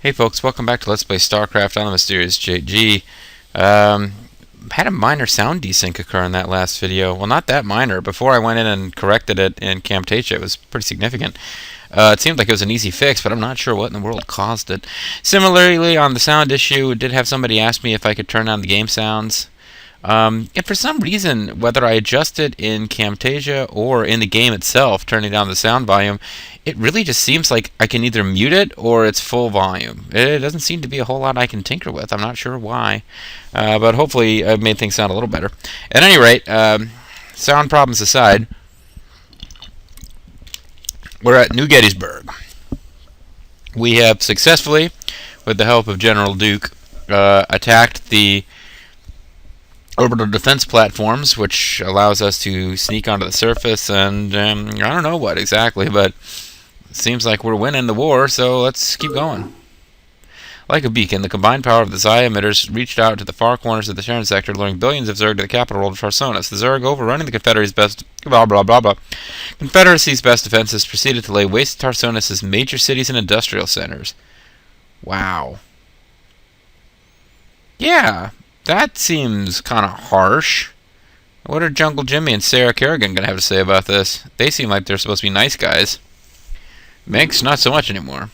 Hey folks, welcome back to Let's Play Starcraft. I'm the Mysterious JG. Had a minor sound desync occur in that last video. Well, not that minor. Before I went in and corrected it in Camtasia, it was pretty significant. It seemed like it was an easy fix, but I'm not sure what in the world caused it. Similarly, on the sound issue, I did have somebody ask me if I could turn on the game sounds. And for some reason, whether I adjust it in Camtasia or in the game itself, turning down the sound volume, it really just seems like I can either mute it or it's full volume. It doesn't seem to be a whole lot I can tinker with. I'm not sure why, but hopefully I've made things sound a little better. At any rate, sound problems aside, we're at New Gettysburg. We have successfully, with the help of General Duke, attacked the orbital defense platforms, which allows us to sneak onto the surface and I don't know what exactly, but it seems like we're winning the war, so let's keep going. Like a beacon, the combined power of the Xia emitters reached out to the far corners of the Terran sector, luring billions of Zerg to the capital world of Tarsonis. The Zerg, overrunning the Confederacy's best Confederacy's best defenses, proceeded to lay waste to Tarsonis' major cities and industrial centers. Wow. Yeah. That seems kind of harsh. What are Jungle Jimmy and Sarah Kerrigan going to have to say about this? They seem like they're supposed to be nice guys. Meg's not so much anymore.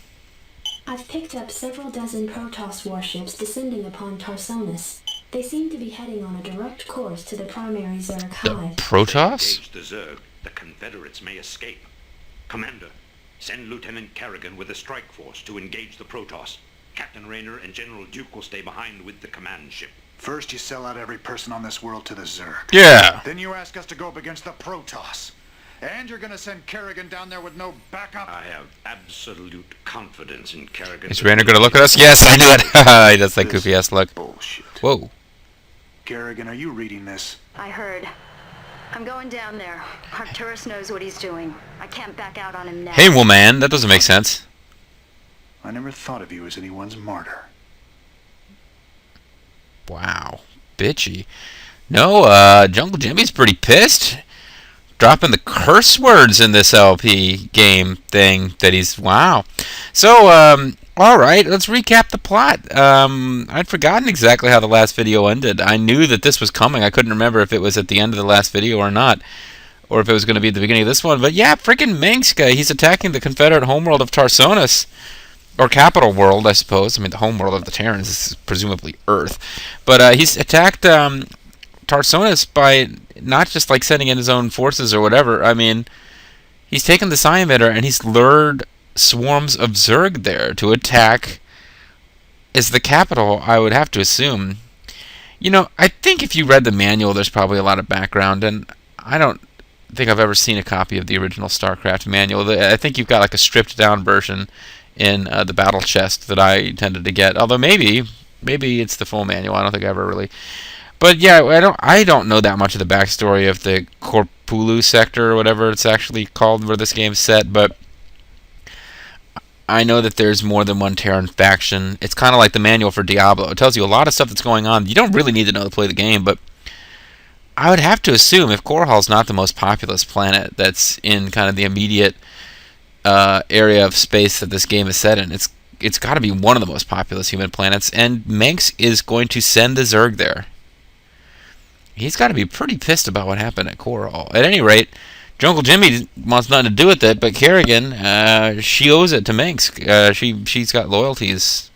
I've picked up several dozen Protoss warships descending upon Tarsonis. They seem to be heading on a direct course to the primary Zerg hive. The Protoss? Engage the Zerg. The Confederates may escape. Commander, send Lieutenant Kerrigan with a strike force to engage the Protoss. Captain Rayner and General Duke will stay behind with the command ship. First, you sell out every person on this world to the Zerg. Yeah. Then you ask us to go up against the Protoss. And you're gonna send Kerrigan down there with no backup? I have absolute confidence in Kerrigan. Is Rayner gonna look at us? Yes, I knew it. He does that goofy ass look. Bullshit. Whoa. Kerrigan, are you reading this? I heard. I'm going down there. Arcturus knows what he's doing. I can't back out on him now. Hey, woman, that doesn't make sense. I never thought of you as anyone's martyr. Wow. Bitchy. No, Jungle Jimmy's pretty pissed. Dropping the curse words in this LP game thing that he's... Wow. So, alright, let's recap the plot. I'd forgotten exactly how the last video ended. I knew that this was coming. I couldn't remember if it was at the end of the last video or not. Or if it was going to be at the beginning of this one. But yeah, freaking Minsk, he's attacking the Confederate homeworld of Tarsonis. Or capital world, I suppose. I mean, the homeworld of the Terrans is presumably Earth. But he's attacked Tarsonis by not just like sending in his own forces or whatever. I mean, he's taken the Xia emitter and he's lured swarms of Zerg there to attack as the capital, I would have to assume. You know, I think if you read the manual, there's probably a lot of background, and I don't think I've ever seen a copy of the original StarCraft manual. I think you've got like a stripped down version in the battle chest that I tended to get. Although maybe it's the full manual. I don't think I ever really. But yeah, I don't know that much of the backstory of the Korpulu sector or whatever it's actually called where this game's set. But I know that there's more than one Terran faction. It's kind of like the manual for Diablo. It tells you a lot of stuff that's going on. You don't really need to know to play the game, but I would have to assume if Korhal's not the most populous planet that's in kind of the immediate area of space that this game is set in, it's got to be one of the most populous human planets, and Manx is going to send the Zerg there. He's got to be pretty pissed about what happened at Korhal. At any rate, Jungle Jimmy wants nothing to do with it, but Kerrigan, she owes it to Manx. She's got loyalties.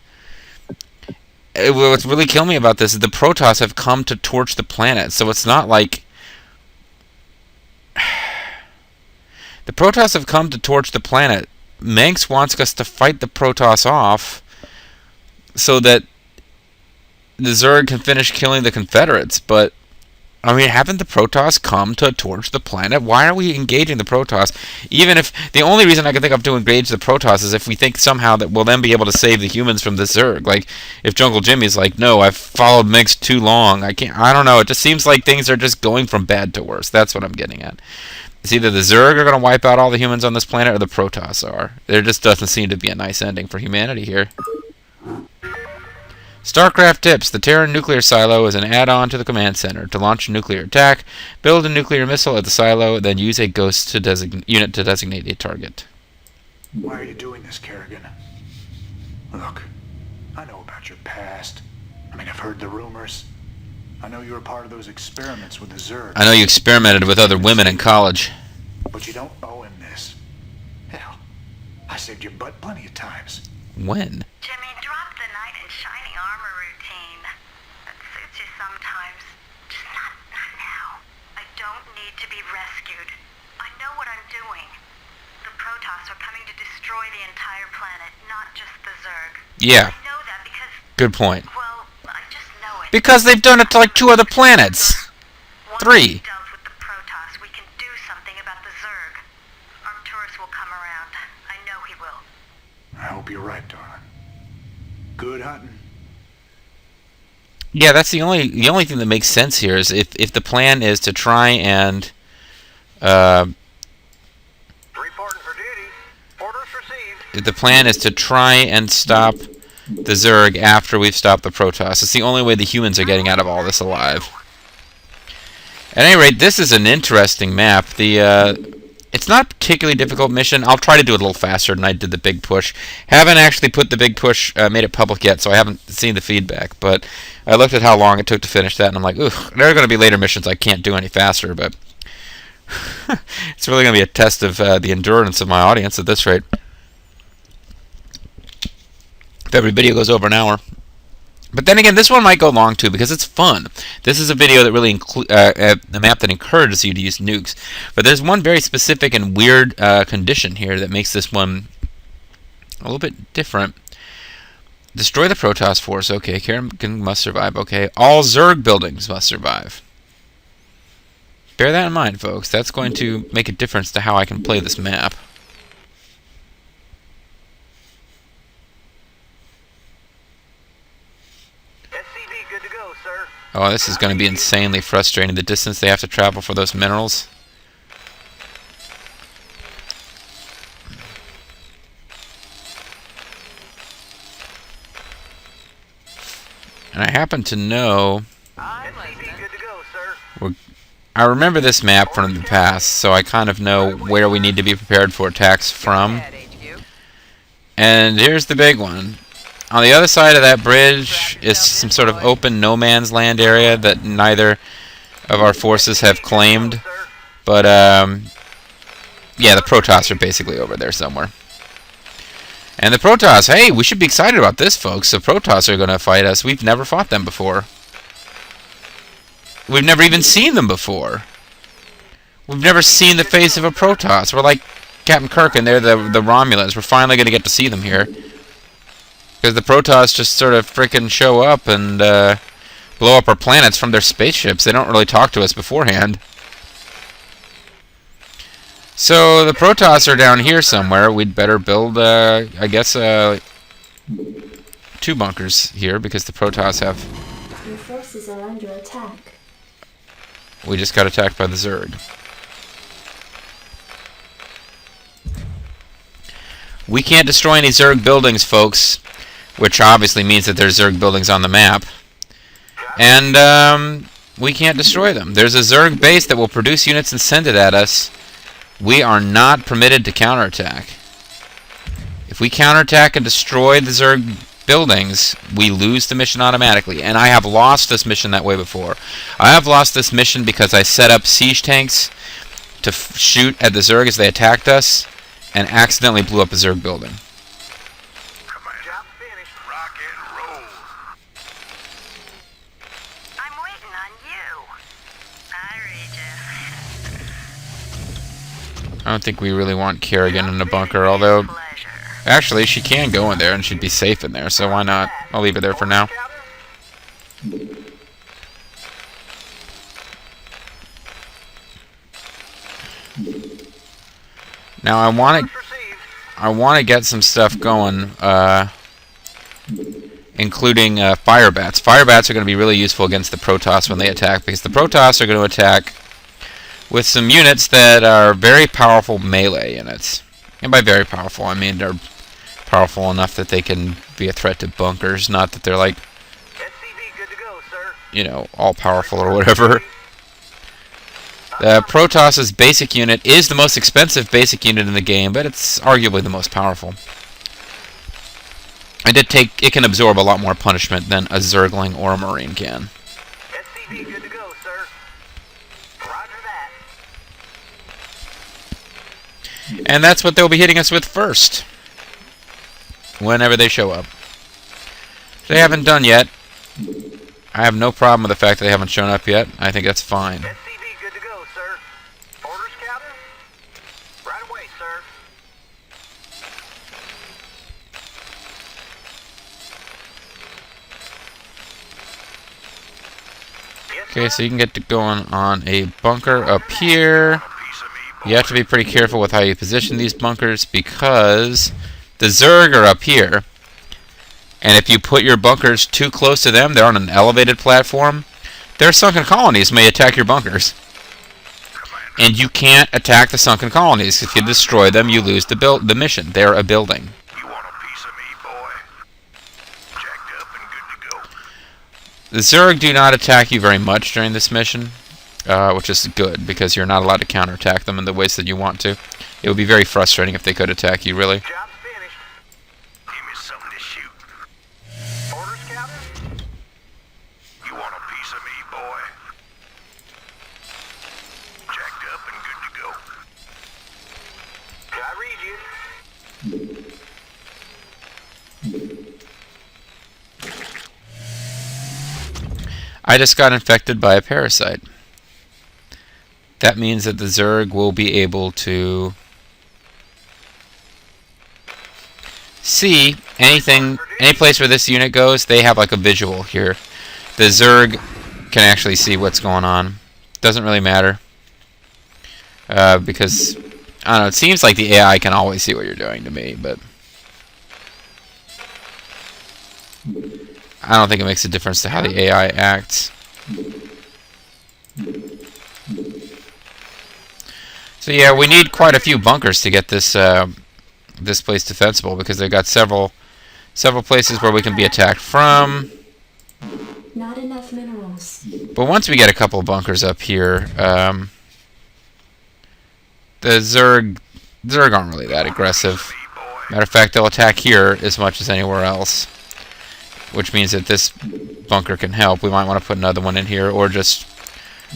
What's really killing me about this is the Protoss have come to torch the planet, so it's not like... The Protoss have come to torch the planet. Manx wants us to fight the Protoss off so that the Zerg can finish killing the Confederates. But, I mean, haven't the Protoss come to torch the planet? Why are we engaging the Protoss? Even if the only reason I can think of to engage the Protoss is if we think somehow that we'll then be able to save the humans from the Zerg. Like, if Jungle Jimmy's like, no, I've followed Manx too long. I don't know. It just seems like things are just going from bad to worse. That's what I'm getting at. It's either the Zerg are going to wipe out all the humans on this planet or the Protoss are. There just doesn't seem to be a nice ending for humanity here. Starcraft tips. The Terran nuclear silo is an add-on to the command center. To launch a nuclear attack, build a nuclear missile at the silo, then use a ghost unit to designate a target. Why are you doing this, Kerrigan? Look, I know about your past. I mean, I've heard the rumors. I know you were part of those experiments with the Zerg. I know you experimented with other women in college. But you don't owe him this. Hell, I saved your butt plenty of times. When? Jimmy, drop the knight in shining armor routine. That suits you sometimes. Just not now. I don't need to be rescued. I know what I'm doing. The Protoss are coming to destroy the entire planet, not just the Zerg. Yeah. I know that because, Good point. well, I just know it. Because they've done it to like 2 other planets. Once 3. we've dealt with the Protoss, we can do something about the Zerg. Arcturus will come around. I know he will. I hope you're right, darling. Good hunting. Yeah, that's the only thing that makes sense here is if the plan is to try and Reporting for duty. Orders received. if the plan is to try and stop the Zerg after we've stopped the Protoss. It's the only way the humans are getting out of all this alive. At any rate, this is an interesting map. It's not a particularly difficult mission. I'll try to do it a little faster than I did the big push. Haven't actually put the big push, made it public yet, so I haven't seen the feedback. But I looked at how long it took to finish that, and I'm like, ooh, there are going to be later missions I can't do any faster, but it's really going to be a test of the endurance of my audience at this rate. If every video goes over an hour. But then again, this one might go long too because it's fun. This is a video that really a map that encourages you to use nukes. But there's one very specific and weird condition here that makes this one a little bit different. Destroy the Protoss force. Okay, Kerrigan must survive. Okay, all Zerg buildings must survive. Bear that in mind, folks. That's going to make a difference to how I can play this map. SCV good to go, sir. Oh, this is going to be insanely frustrating, the distance they have to travel for those minerals. And I happen to know... SCV good to go, sir. I remember this map from the past, so I kind of know where we need to be prepared for attacks from. And here's the big one. On the other side of that bridge is some sort of open no man's land area that neither of our forces have claimed. But, yeah, the Protoss are basically over there somewhere. And the Protoss, hey, we should be excited about this, folks. The Protoss are going to fight us. We've never fought them before. We've never even seen them before. We've never seen the face of a Protoss. We're like Captain Kirk and they're the Romulans. We're finally going to get to see them here. Because the Protoss just sort of frickin' show up and blow up our planets from their spaceships. They don't really talk to us beforehand. So the Protoss are down here somewhere. We'd better build, I guess, 2 bunkers here because the Protoss have... Your forces are under attack. We just got attacked by the Zerg. We can't destroy any Zerg buildings, folks. Which obviously means that there's Zerg buildings on the map. And we can't destroy them. There's a Zerg base that will produce units and send it at us. We are not permitted to counterattack. If we counterattack and destroy the Zerg buildings, we lose the mission automatically. And I have lost this mission that way before. I have lost this mission because I set up siege tanks to shoot at the Zerg as they attacked us and accidentally blew up a Zerg building. Job finished. Rock and roll. I'm waiting on you. Hi, Regis. I don't think we really want Kerrigan in a bunker, although... Pleasure. Actually, she can go in there and she'd be safe in there, so why not? I'll leave her there for now. Now I want to get some stuff going, including fire bats. Fire bats are going to be really useful against the Protoss when they attack, because the Protoss are going to attack with some units that are very powerful melee units. And by very powerful, I mean they're powerful enough that they can be a threat to bunkers, not that they're like, SCV good to go, sir. you know, all powerful or whatever. The Protoss's basic unit is the most expensive basic unit in the game, but it's arguably the most powerful. And it can absorb a lot more punishment than a zergling or a marine can. SCV good to go, sir. Roger that. And that's what they'll be hitting us with first, whenever they show up. If they haven't done yet, I have no problem with the fact that they haven't shown up yet. I think that's fine. SCV good to go, sir. Orders, Captain? Right away, sir. Yes, Okay, sir. so you can get to going on a bunker up here. You have to be pretty careful with how you position these bunkers because the Zerg are up here. And if you put your bunkers too close to them, they're on an elevated platform, their sunken colonies may attack your bunkers. And you can't attack the sunken colonies. If you destroy them, you lose the mission. They're a building. You want a piece of me, boy? Jacked up and good to go. The Zerg do not attack you very much during this mission, which is good because you're not allowed to counterattack them in the ways that you want to. It would be very frustrating if they could attack you, really. Job's finished. Give me something to shoot. Orders, Captain? You want a piece of me, boy? Jacked up and good to go. Can I read you? I just got infected by a parasite. That means that the Zerg will be able to see anything, any place where this unit goes. They have like a visual here. The Zerg can actually see what's going on. Doesn't really matter because I don't know. It seems like the AI can always see what you're doing to me, but I don't think it makes a difference to how the AI acts. So yeah, we need quite a few bunkers to get this this place defensible because they've got several places where we can be attacked from. Not enough minerals. But once we get a couple of bunkers up here, the Zerg aren't really that aggressive. Matter of fact, they'll attack here as much as anywhere else, which means that this bunker can help. We might want to put another one in here or just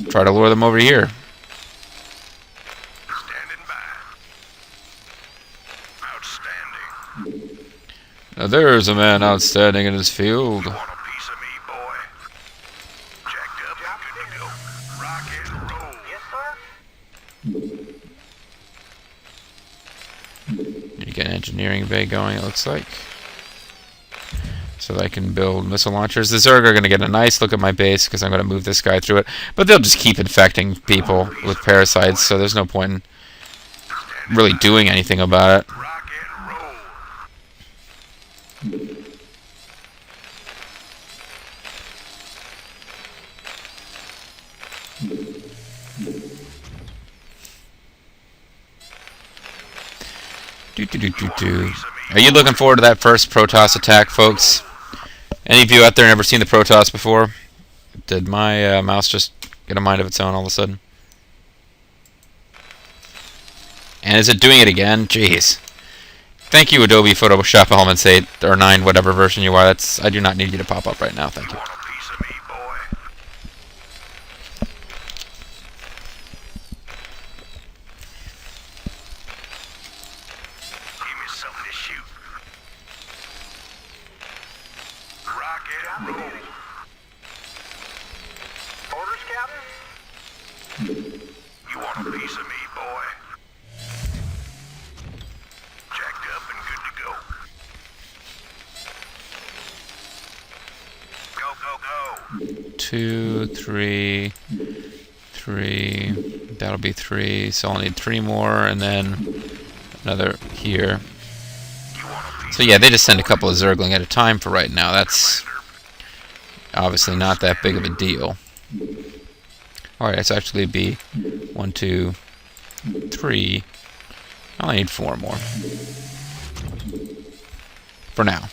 try to lure them over here. Standing by. Outstanding. Now there's a man outstanding in his field. Want a piece of me, boy? Jacked up and good to go. Rock and roll. Yes, sir. You get an engineering bay going, it looks like. So that I can build missile launchers. The Zerg are going to get a nice look at my base because I'm going to move this guy through it. But they'll just keep infecting people with parasites, so there's no point in really doing anything about it. Rock and roll. Are you looking forward to that first Protoss attack, folks? Any of you out there never seen the Protoss before? Did my mouse just get a mind of its own all of a sudden? And is it doing it again? Jeez. Thank you, Adobe Photoshop Elements 8 or 9, whatever version you are. I do not need you to pop up right now. Thank you. Want a piece of me, boy? Give me something to shoot. Rock and roll. Orders, Captain? You want a piece of me, boy? Jacked up and good to go. Go, go, go. 2, 3, 3. That'll be 3. So I'll need 3 more, and then another here. So yeah, they just send a couple of Zergling at a time for right now. That's obviously not that big of a deal. Alright, it's actually be 1, 2, 3. I only need 4 more. For now.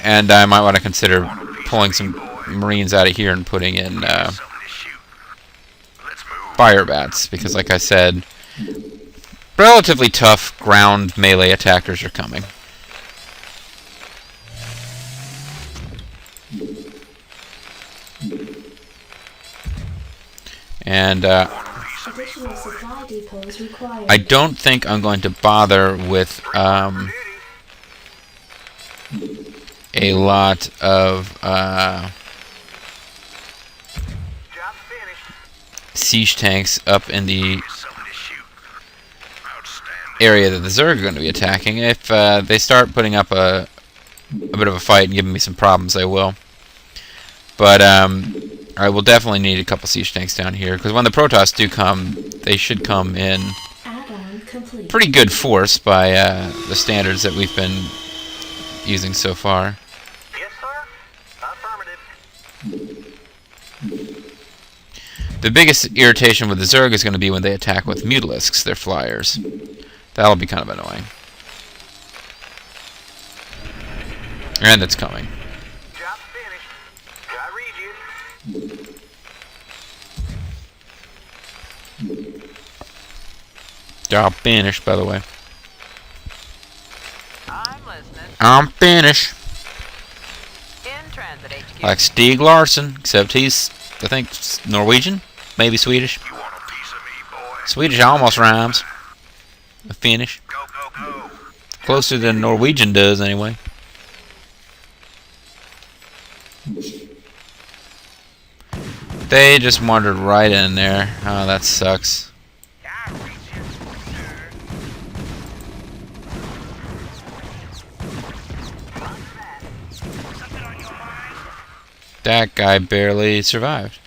And I might want to consider pulling some Marines out of here and putting in Something to shoot. Let's move. fire bats, because like I said, relatively tough ground melee attackers are coming. And Additional supply depots required. I don't think I'm going to bother with a lot of Job finished. siege tanks up in the Give me something to shoot. Outstanding. area that the Zerg are going to be attacking. If they start putting up a bit of a fight and giving me some problems, I will. But I will definitely need a couple siege tanks down here, because when the Protoss do come, they should come in Add-on complete. pretty good force by the standards that we've been using so far. Yes, sir. Affirmative. The biggest irritation with the Zerg is going to be when they attack with Mutalisks, their flyers. That'll be kind of annoying. And it's coming. Job finished. I read you. Job finished, by the way. I'm listening. I'm finished. In transit, HQ. Like Stieg Larsson, except he's, I think, Norwegian? Maybe Swedish. You want a piece of me, boy? Swedish almost rhymes. The Finnish. Go, go, go. Closer than Norwegian does, anyway. They just wandered right in there. Oh, that sucks. I read you, sir. Something on your mind? That guy barely survived.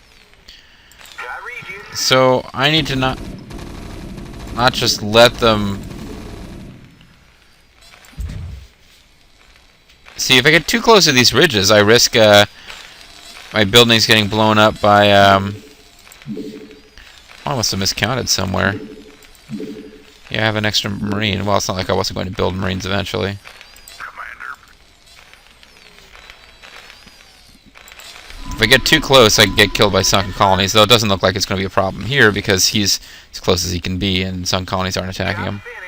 I read you. So I need to not just let them. See, if I get too close to these ridges, I risk my buildings getting blown up by. I must have miscounted somewhere. Yeah, I have an extra marine. Well, it's not like I wasn't going to build marines eventually. Commander. If I get too close, I can get killed by sunken colonies. Though it doesn't look like it's going to be a problem here because he's as close as he can be, and sunken colonies aren't attacking him. Finished.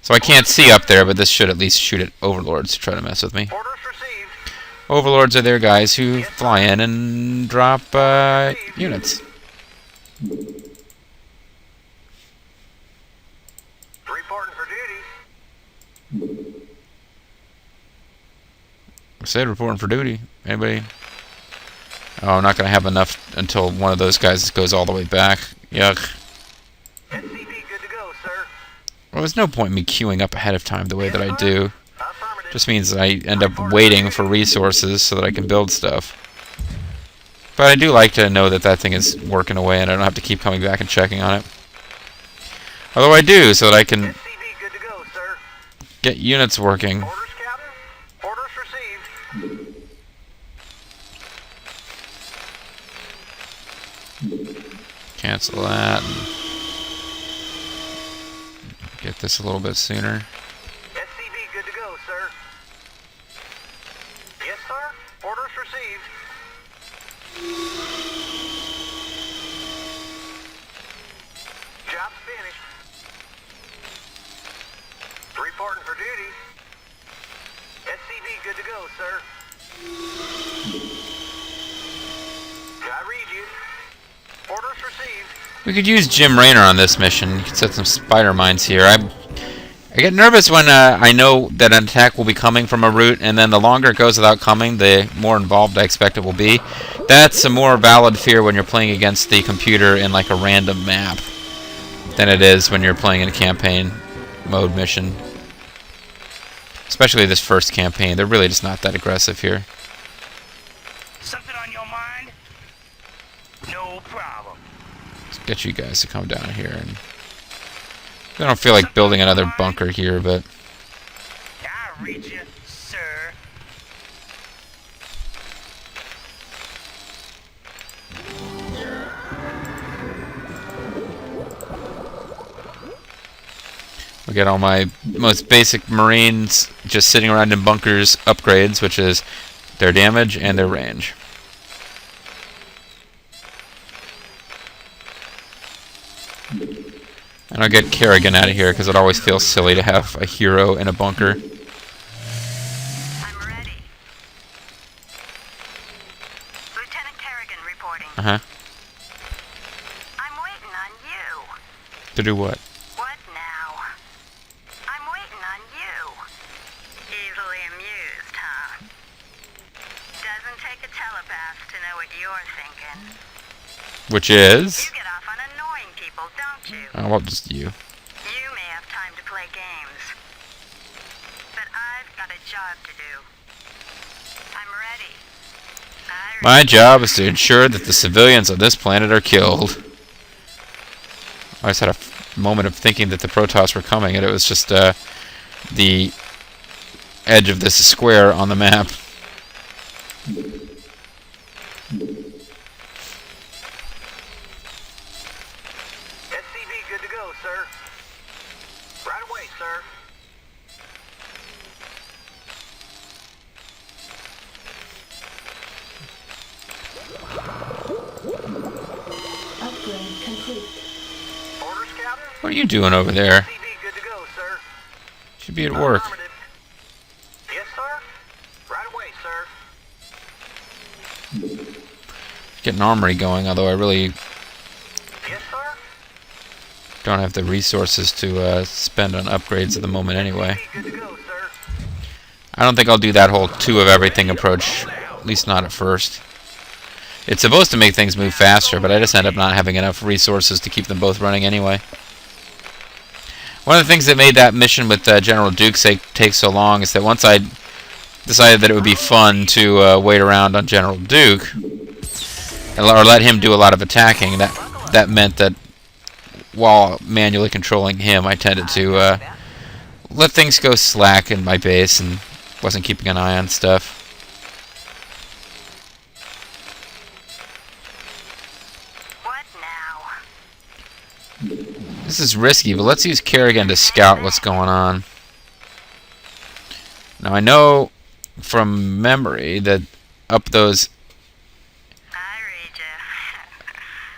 So I can't see up there, but this should at least shoot at overlords to try to mess with me. Orders received. Overlords are their guys who fly in and drop units. Reporting for duty. I said reporting for duty. Anybody? Oh, I'm not going to have enough until one of those guys goes all the way back. Yuck. SCV good to go, sir. Well, there's no point in me queuing up ahead of time the way that I do. Affirmative. Just means I end up waiting for resources so that I can build stuff. But I do like to know that that thing is working away and I don't have to keep coming back and checking on it. Although I do, so that I can SCV good to go, sir. get units working. Orders, Captain. Orders received. Cancel that and get this a little bit sooner. SCV good to go, sir. Yes, sir. Orders received. Job finished. Reporting for duty. SCV good to go, sir. I read you. Orders received. We could use Jim Raynor on this mission. You could set some spider mines here. I get nervous when I know that an attack will be coming from a route, and then the longer it goes without coming, the more involved I expect it will be. That's a more valid fear when you're playing against the computer in like a random map than it is when you're playing in a campaign mode mission. Especially this first campaign. They're really just not that aggressive here. Something on your mind? No problem. Let's get you guys to come down here. And I don't feel like building another bunker here, but I read you, sir. we get all my most basic marines just sitting around in bunkers upgrades, which is their damage and their range. And I'll get Kerrigan out of here because it always feels silly to have a hero in a bunker. I'm ready. Lieutenant Kerrigan reporting. Uh-huh. To do what? What now? I'm waiting on you. Easily amused, huh? Doesn't take a telepath to know what you're thinking. Which is? You get off on annoying people, don't you? Well, just you. You may have time to play games. But I've got a job to do. I'm ready. My job is to ensure that the civilians on this planet are killed. I just had a moment of thinking that the Protoss were coming, and it was just the edge of this square on the map. SCV good to go, sir. Right away, sir. Upgrade complete. Orders, Captain? What are you doing over there? SCV good to go, sir. Should be at work. Affirmative. Yes, sir. Right away, sir. Get an armory going, although I really Yes, sir. don't have the resources to spend on upgrades at the moment anyway. SCV good to go, sir. I don't think I'll do that whole two of everything approach, at least not at first. It's supposed to make things move faster, but I just end up not having enough resources to keep them both running anyway. One of the things that made that mission with General Duke take so long is that once I decided that it would be fun to wait around on General Duke, or let him do a lot of attacking, that meant that while manually controlling him, I tended to let things go slack in my base and wasn't keeping an eye on stuff. What now? This is risky, but let's use Kerrigan to scout what's going on. Now I know from memory that up those... I read you.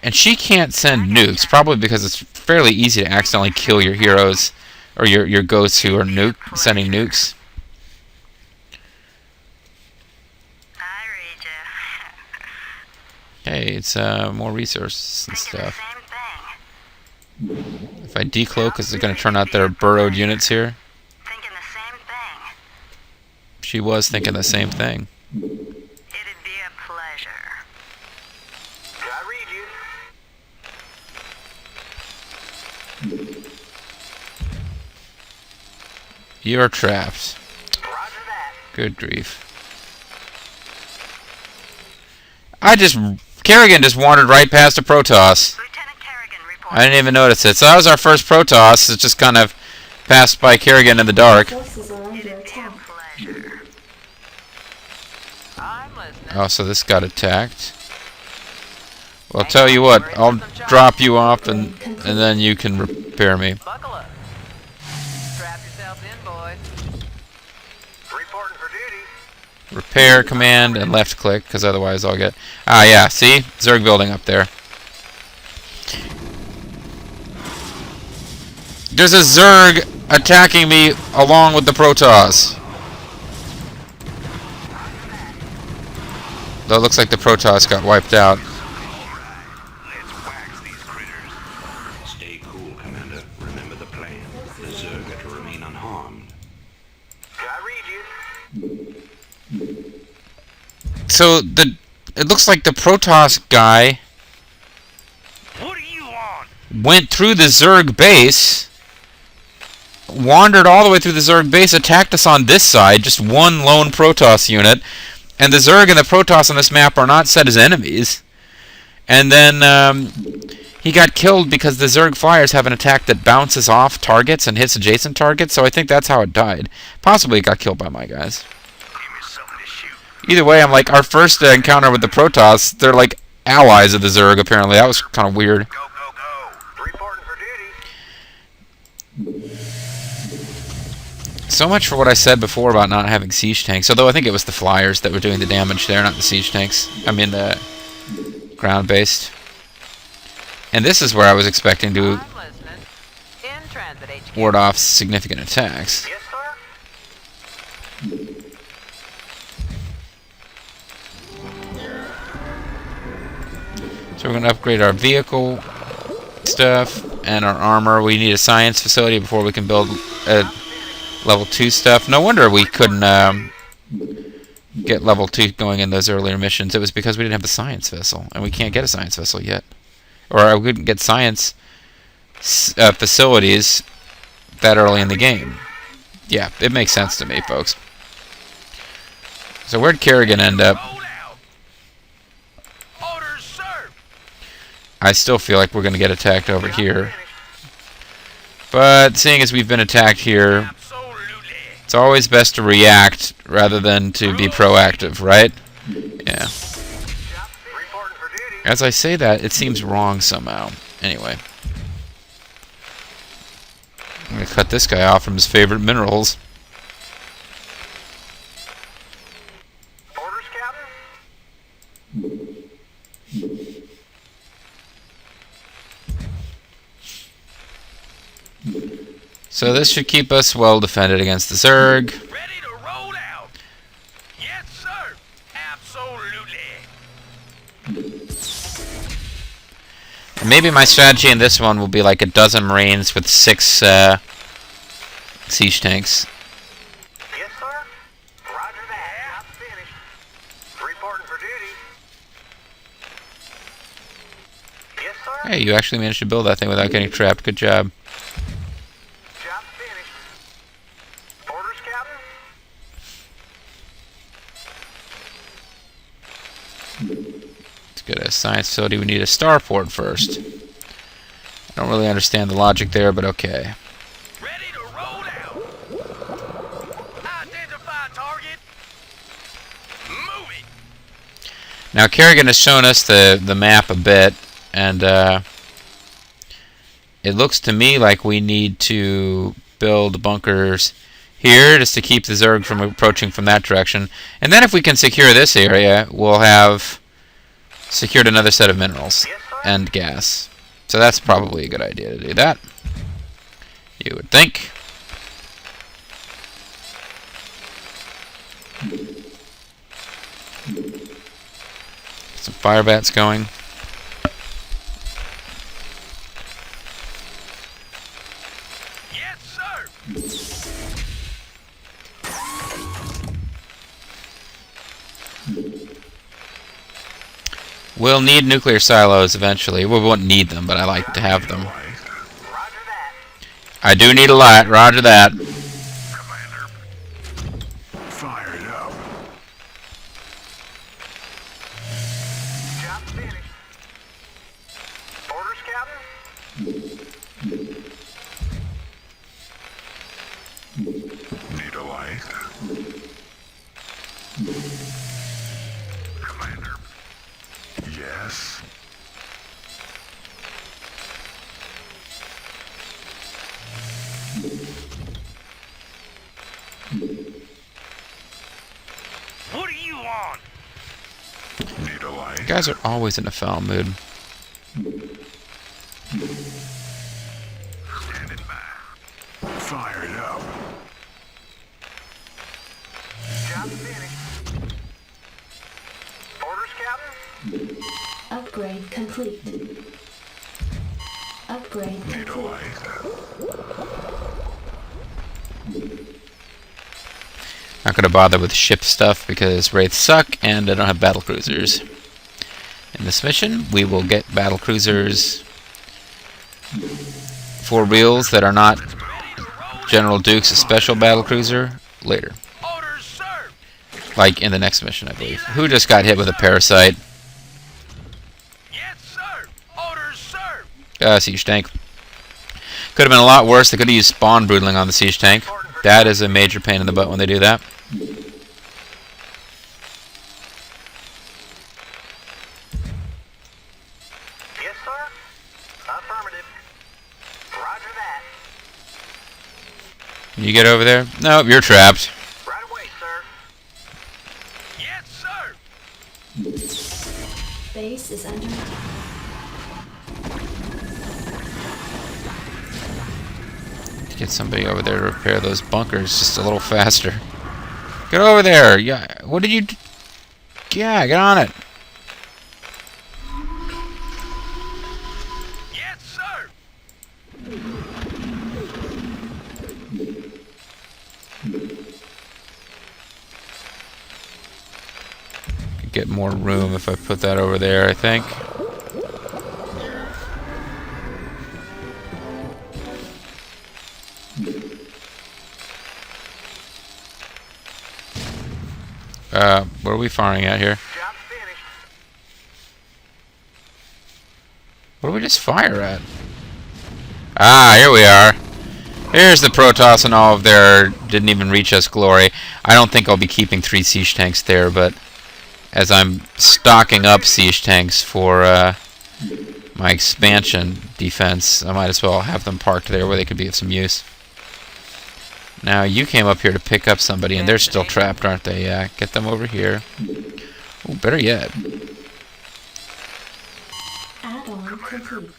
And she can't send nukes, probably because it's fairly easy to accidentally kill your heroes, or your ghosts who are sending nukes. I read you. Hey, it's more resources and Thinking the stuff. same thing. If I decloak, is it going to turn out there are burrowed units here? Thinking the same thing. She was thinking the same thing. It'd be a pleasure. I read you. You're trapped. Roger that. Good grief. Kerrigan just wandered right past a Protoss. Lieutenant Kerrigan reports. I didn't even notice it. So that was our first Protoss. It just kind of passed by Kerrigan in the dark. Forces are under It'd be a attack. pleasure. I'm listening. Oh, so this got attacked. Well, I'll tell you what. I'll drop you off, and then you can repair me. Buckle up. Strap yourselves in, boys. Reporting for duty. Repair command and left click, because otherwise I'll get... Ah, yeah, see? Zerg building up there. There's a Zerg attacking me along with the Protoss. Though it looks like the Protoss got wiped out. Let's wax these critters. Stay cool, Commander. Remember the plan. The Zerg are to remain unharmed. I read you. So it looks like the Protoss guy What do you want? went through the Zerg base, wandered all the way through the Zerg base, attacked us on this side, just one lone Protoss unit, and the Zerg and the Protoss on this map are not set as enemies. And then he got killed because the Zerg flyers have an attack that bounces off targets and hits adjacent targets, so I think that's how it died. Possibly it got killed by my guys. Give me something to shoot. Either way, I'm like, our first encounter with the Protoss, they're like allies of the Zerg, apparently. That was kind of weird. Go, go, go. Reporting for duty. So much for what I said before about not having siege tanks, although I think it was the flyers that were doing the damage there, not the siege tanks. I mean, the ground-based. And this is where I was expecting to I'm listening. In transit, HQ. ward off significant attacks. Yes, sir. So we're going to upgrade our vehicle stuff. and our armor. We need a science facility before we can build level 2 stuff. No wonder we couldn't get level 2 going in those earlier missions. It was because we didn't have the science vessel, and we can't get a science vessel yet. Or I couldn't get science facilities that early in the game. Yeah, it makes sense to me, folks. So where'd Kerrigan end up? I still feel like we're going to get attacked over here. But seeing as we've been attacked here, it's always best to react rather than to be proactive, right? Yeah. As I say that, it seems wrong somehow. Anyway. I'm going to cut this guy off from his favorite minerals. Orders, Captain? So this should keep us well defended against the Zerg. Ready to roll out. Yes, sir. Absolutely. And maybe my strategy in this one will be like a dozen Marines with 6 siege tanks. Yes, sir. Roger that. I'm finished. Reporting for duty. Yes, sir. Hey, you actually managed to build that thing without getting trapped. Good job. Job finished. Orders, Captain? To get a science facility, we need a starport first. I don't really understand the logic there, but okay. Ready to roll out. Identify target. Move it. Now Kerrigan has shown us the map a bit, and it looks to me like we need to build bunkers here just to keep the Zerg from approaching from that direction. And then if we can secure this area, we'll have secured another set of minerals and gas. So that's probably a good idea to do that, you would think. Some fire bats going. Yes, sir. We'll need nuclear silos eventually. We won't need them, but I like to have them. Roger that. I do need a light. Roger that. Commander. Fired up. Job finished. Orders, Captain? Need a light. Commander. Yes. What do you want? Need a light. You guys are always in a foul mood. Standing by. Fired up. Job finished. Orders, Captain? Upgrade complete. Upgrade Need a complete. light. Not going to bother with ship stuff because Wraiths suck and I don't have battle cruisers. In this mission, we will get battle cruisers for reals that are not General Duke's special battle cruiser later. Orders, sir. Like in the next mission, I believe. Who just got hit with a parasite? Yes, sir. Orders, sir. Siege tank. Could have been a lot worse. They could have used spawn broodling on the siege tank. That is a major pain in the butt when they do that. Yes, sir. Affirmative. Roger that. Can you get over there? Nope, you're trapped. Right away, sir. Yes, sir. Base is under attack. Get somebody over there to repair those bunkers just a little faster. Get over there! Yeah, what did you do? Yeah, get on it. Yes, sir. get more room if I put that over there, I think. What are we firing at here? Job's finished. What do we just fire at? Ah, here we are. Here's the Protoss and all of their didn't even reach us glory. I don't think I'll be keeping 3 siege tanks there, but as I'm stocking up siege tanks for my expansion defense, I might as well have them parked there where they could be of some use. Now, you came up here to pick up somebody, and they're still trapped, aren't they? Yeah, get them over here. Oh, better yet. Add-on complete.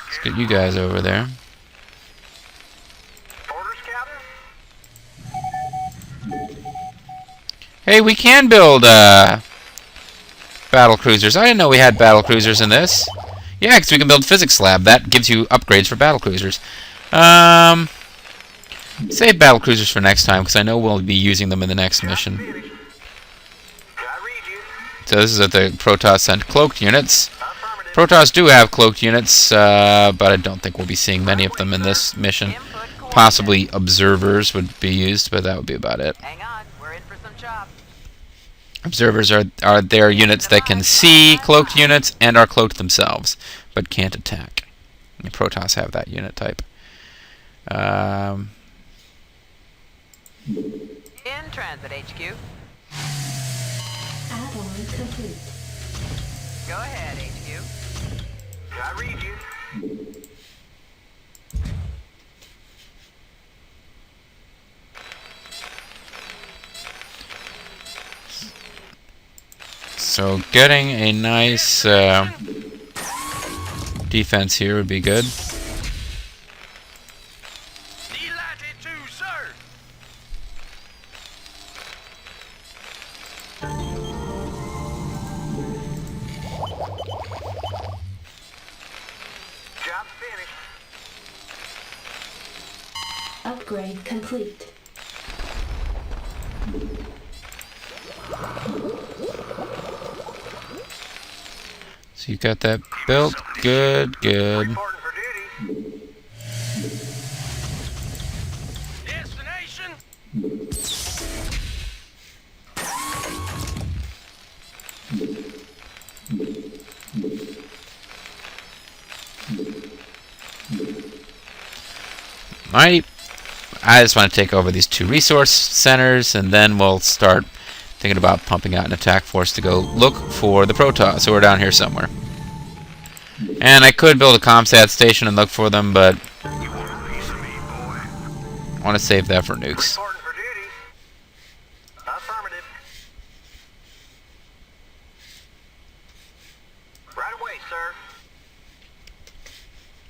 Let's get you guys over there. Orders, Captain? Hey, we can build battle cruisers. I didn't know we had battle cruisers in this. Yeah, because we can build physics lab. That gives you upgrades for battle cruisers. Save battle cruisers for next time, because I know we'll be using them in the next mission. I read you. So this is at the Protoss sent cloaked units. Affirmative. Protoss do have cloaked units, but I don't think we'll be seeing many of them in this mission. Possibly observers would be used, but that would be about it. Hang on, we're in for some chops. Observers are their units that can see cloaked units and are cloaked themselves, but can't attack. The Protoss have that unit type. In transit, HQ. Add-on complete. Go ahead, HQ. I read you. So getting a nice defense here would be good. Delighted to, sir. Job's finished. Upgrade complete. So you got that built. Good, good. Reporting for duty. Destination. I just want to take over these 2 resource centers, and then we'll start thinking about pumping out an attack force to go look for the Protoss, who are down here somewhere. And I could build a ComSat station and look for them, but You want a piece of me, boy? I want to save that for nukes. Reporting for duty. Affirmative. Right away, sir.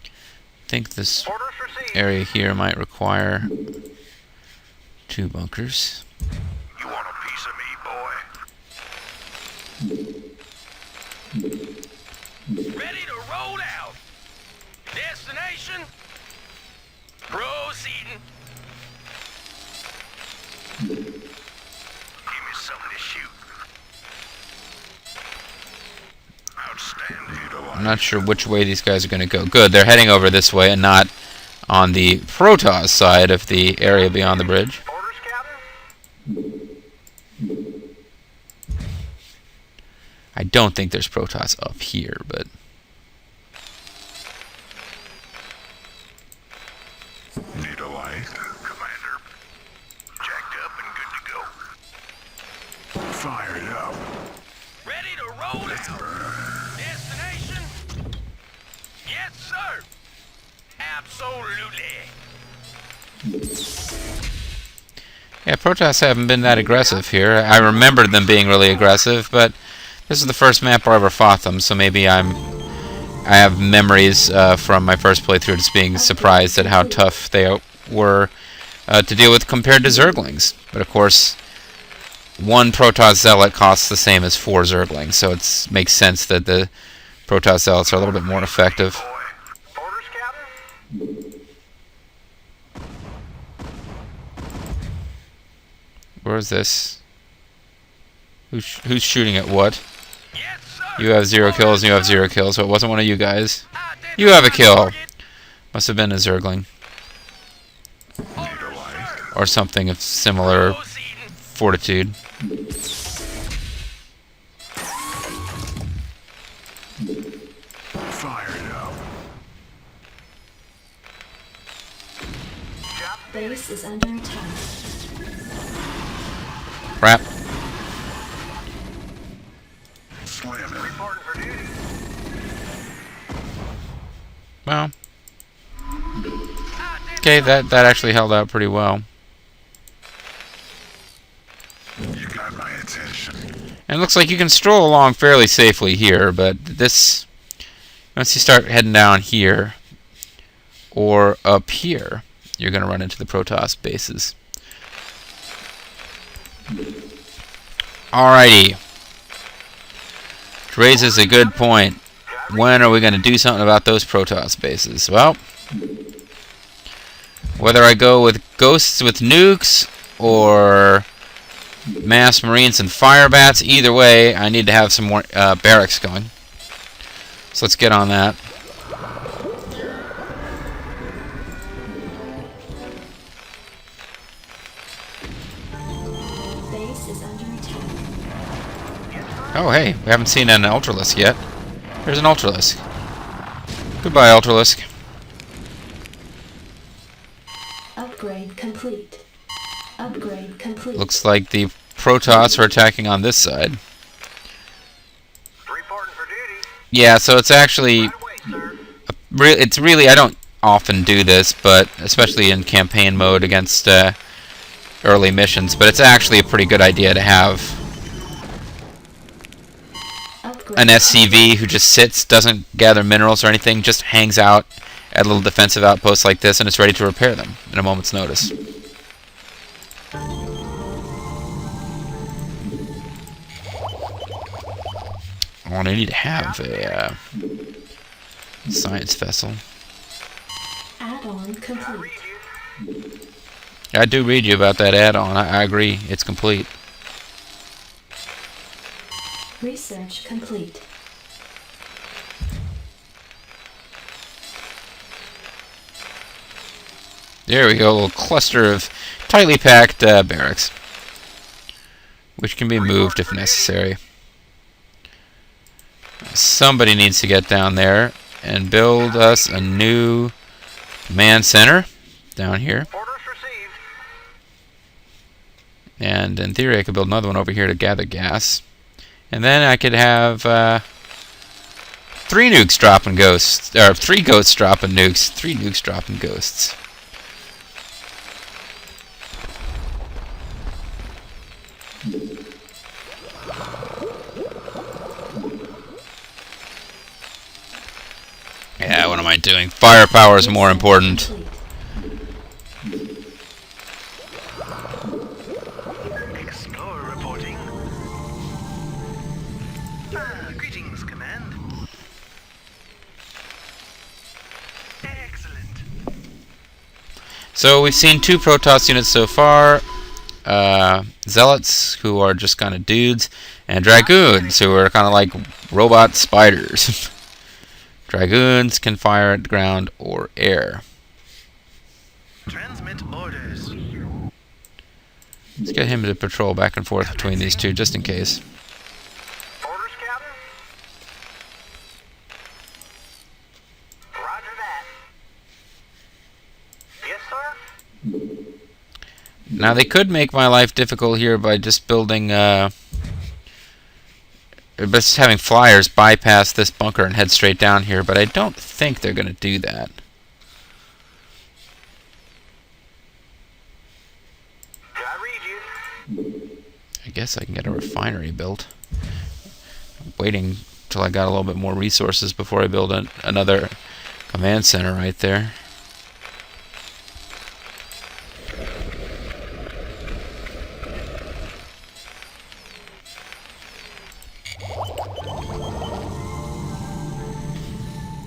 I think this Orders received. area here might require 2 bunkers. You want a piece of me, boy? Ready to roll out. Destination. Proceeding. Give me something to shoot. Outstanding. I'm not sure which way these guys are going to go. Good, they're heading over this way and not on the Protoss side of the area beyond the bridge. Orders, Captain? I don't think there's Protoss up here, but Need a light? Commander. Jacked up and good to go. Fired up. Ready to roll out. Destination? Yes, sir. Absolutely. yeah, Protoss haven't been that aggressive here. I remembered them being really aggressive, but this is the first map where I ever fought them, so maybe I have memories from my first playthrough just being surprised at how tough they were to deal with compared to zerglings. But of course, 1 Protoss Zealot costs the same as 4 zerglings, so it makes sense that the Protoss Zealots are a little bit more effective. Orders, Captain? Where is this? Who's shooting at what? You have 0 kills, and you have 0 kills, so it wasn't one of you guys. You have a kill. Must have been a zergling. Or something of similar fortitude. Fired up. Base is under attack. Crap. Slam it. Reporting for duty. Well. Okay, that actually held out pretty well. You got my attention. And it looks like you can stroll along fairly safely here, but this... Once you start heading down here, or up here, you're going to run into the Protoss bases. Alrighty. Which raises a good point. When are we going to do something about those Protoss bases? Well, whether I go with ghosts with nukes, or mass marines and fire bats, either way, I need to have some more barracks going. So let's get on that. Base is under attack. Oh, hey, we haven't seen an Ultralisk yet. There's an Ultralisk. Goodbye, Ultralisk. Upgrade complete. Upgrade complete. Looks like the Protoss are attacking on this side. Reporting for duty. Yeah, so it's actually... Right away, sir. It's really... I don't often do this, but especially in campaign mode against early missions, but it's actually a pretty good idea to have Upgrade. an SCV who just sits, doesn't gather minerals or anything, just hangs out at little defensive outposts like this, and it's ready to repair them in a moment's notice. Oh, and I need to have a science vessel. Add-on complete. I do read you about that add-on. I agree. It's complete. Research complete. There we go. A little cluster of tightly packed barracks, which can be moved if necessary. Somebody needs to get down there and build us a new command center down here. Orders received. And in theory, I could build another one over here to gather gas. And then I could have 3 nukes dropping ghosts, or 3 ghosts dropping nukes, 3 nukes dropping ghosts. Yeah, what am I doing? Firepower is more important. Explorer reporting. Greetings, Command. Excellent. So we've seen 2 Protoss units so far. Zealots, who are just kind of dudes, and Dragoons, who are kind of like robot spiders. Dragoons can fire at ground or air. Transmit orders. Let's get him to patrol back and forth between these 2, just in case. Orders, Captain? Roger that. Yes, sir? Now, they could make my life difficult here by just building, just having flyers bypass this bunker and head straight down here, but I don't think they're going to do that. I read you. I guess I can get a refinery built. I'm waiting till I got a little bit more resources before I build another command center right there.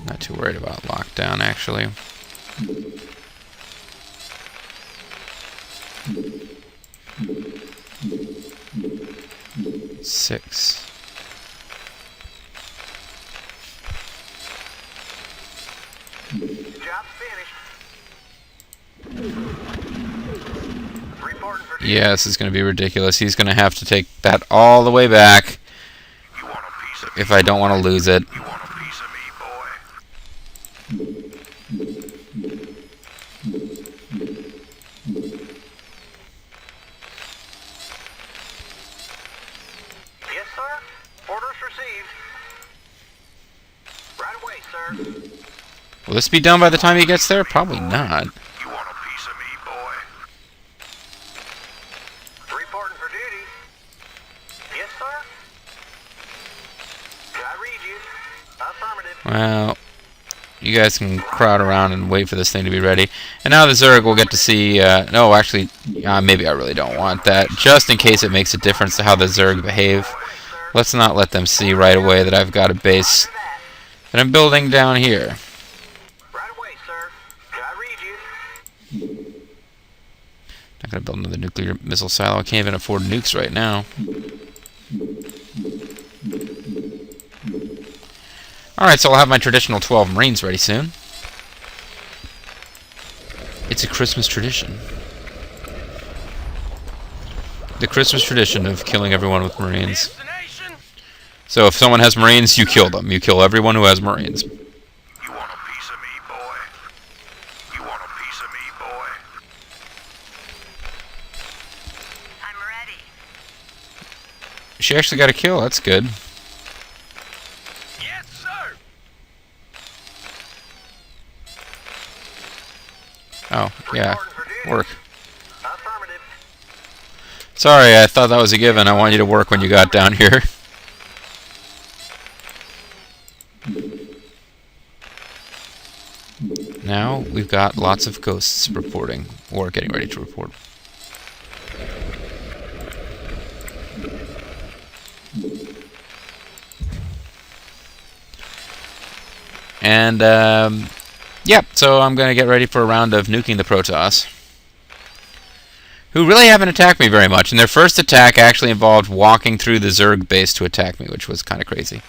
Not too worried about lockdown, actually. 6. Job's finished. Reporting for duty. Yeah, this is going to be ridiculous. He's going to have to take that all the way back You want a piece of me? if I don't want to lose it. You want a piece of me, boy? Yes, sir. Orders received. Right away, sir. Will this be done by the time he gets there? Probably not. You want a piece of me, boy? Reporting for duty. Yes, sir. Did I read you? Affirmative. Well, you guys can crowd around and wait for this thing to be ready. And now the Zerg will get to see... no, actually, maybe I really don't want that. Just in case it makes a difference to how the Zerg behave. Let's not let them see right away that I've got a base that I'm building down here. Right away, sir. Did I read you? Not going to build another nuclear missile silo. I can't even afford nukes right now. Alright, so I'll have my traditional 12 Marines ready soon. It's a Christmas tradition. The Christmas tradition of killing everyone with Marines. So if someone has Marines, you kill them. You kill everyone who has Marines. You want a piece of me, boy? You want a piece of me, boy? I'm ready. She actually got a kill. That's good. Yes, sir. Oh, yeah. Reporting for duty. Work. Affirmative. Sorry, I thought that was a given. I want you to work when you got down here. Now we've got lots of ghosts reporting, or getting ready to report. And, yep, so I'm going to get ready for a round of nuking the Protoss, who really haven't attacked me very much. And their first attack actually involved walking through the Zerg base to attack me, which was kind of crazy.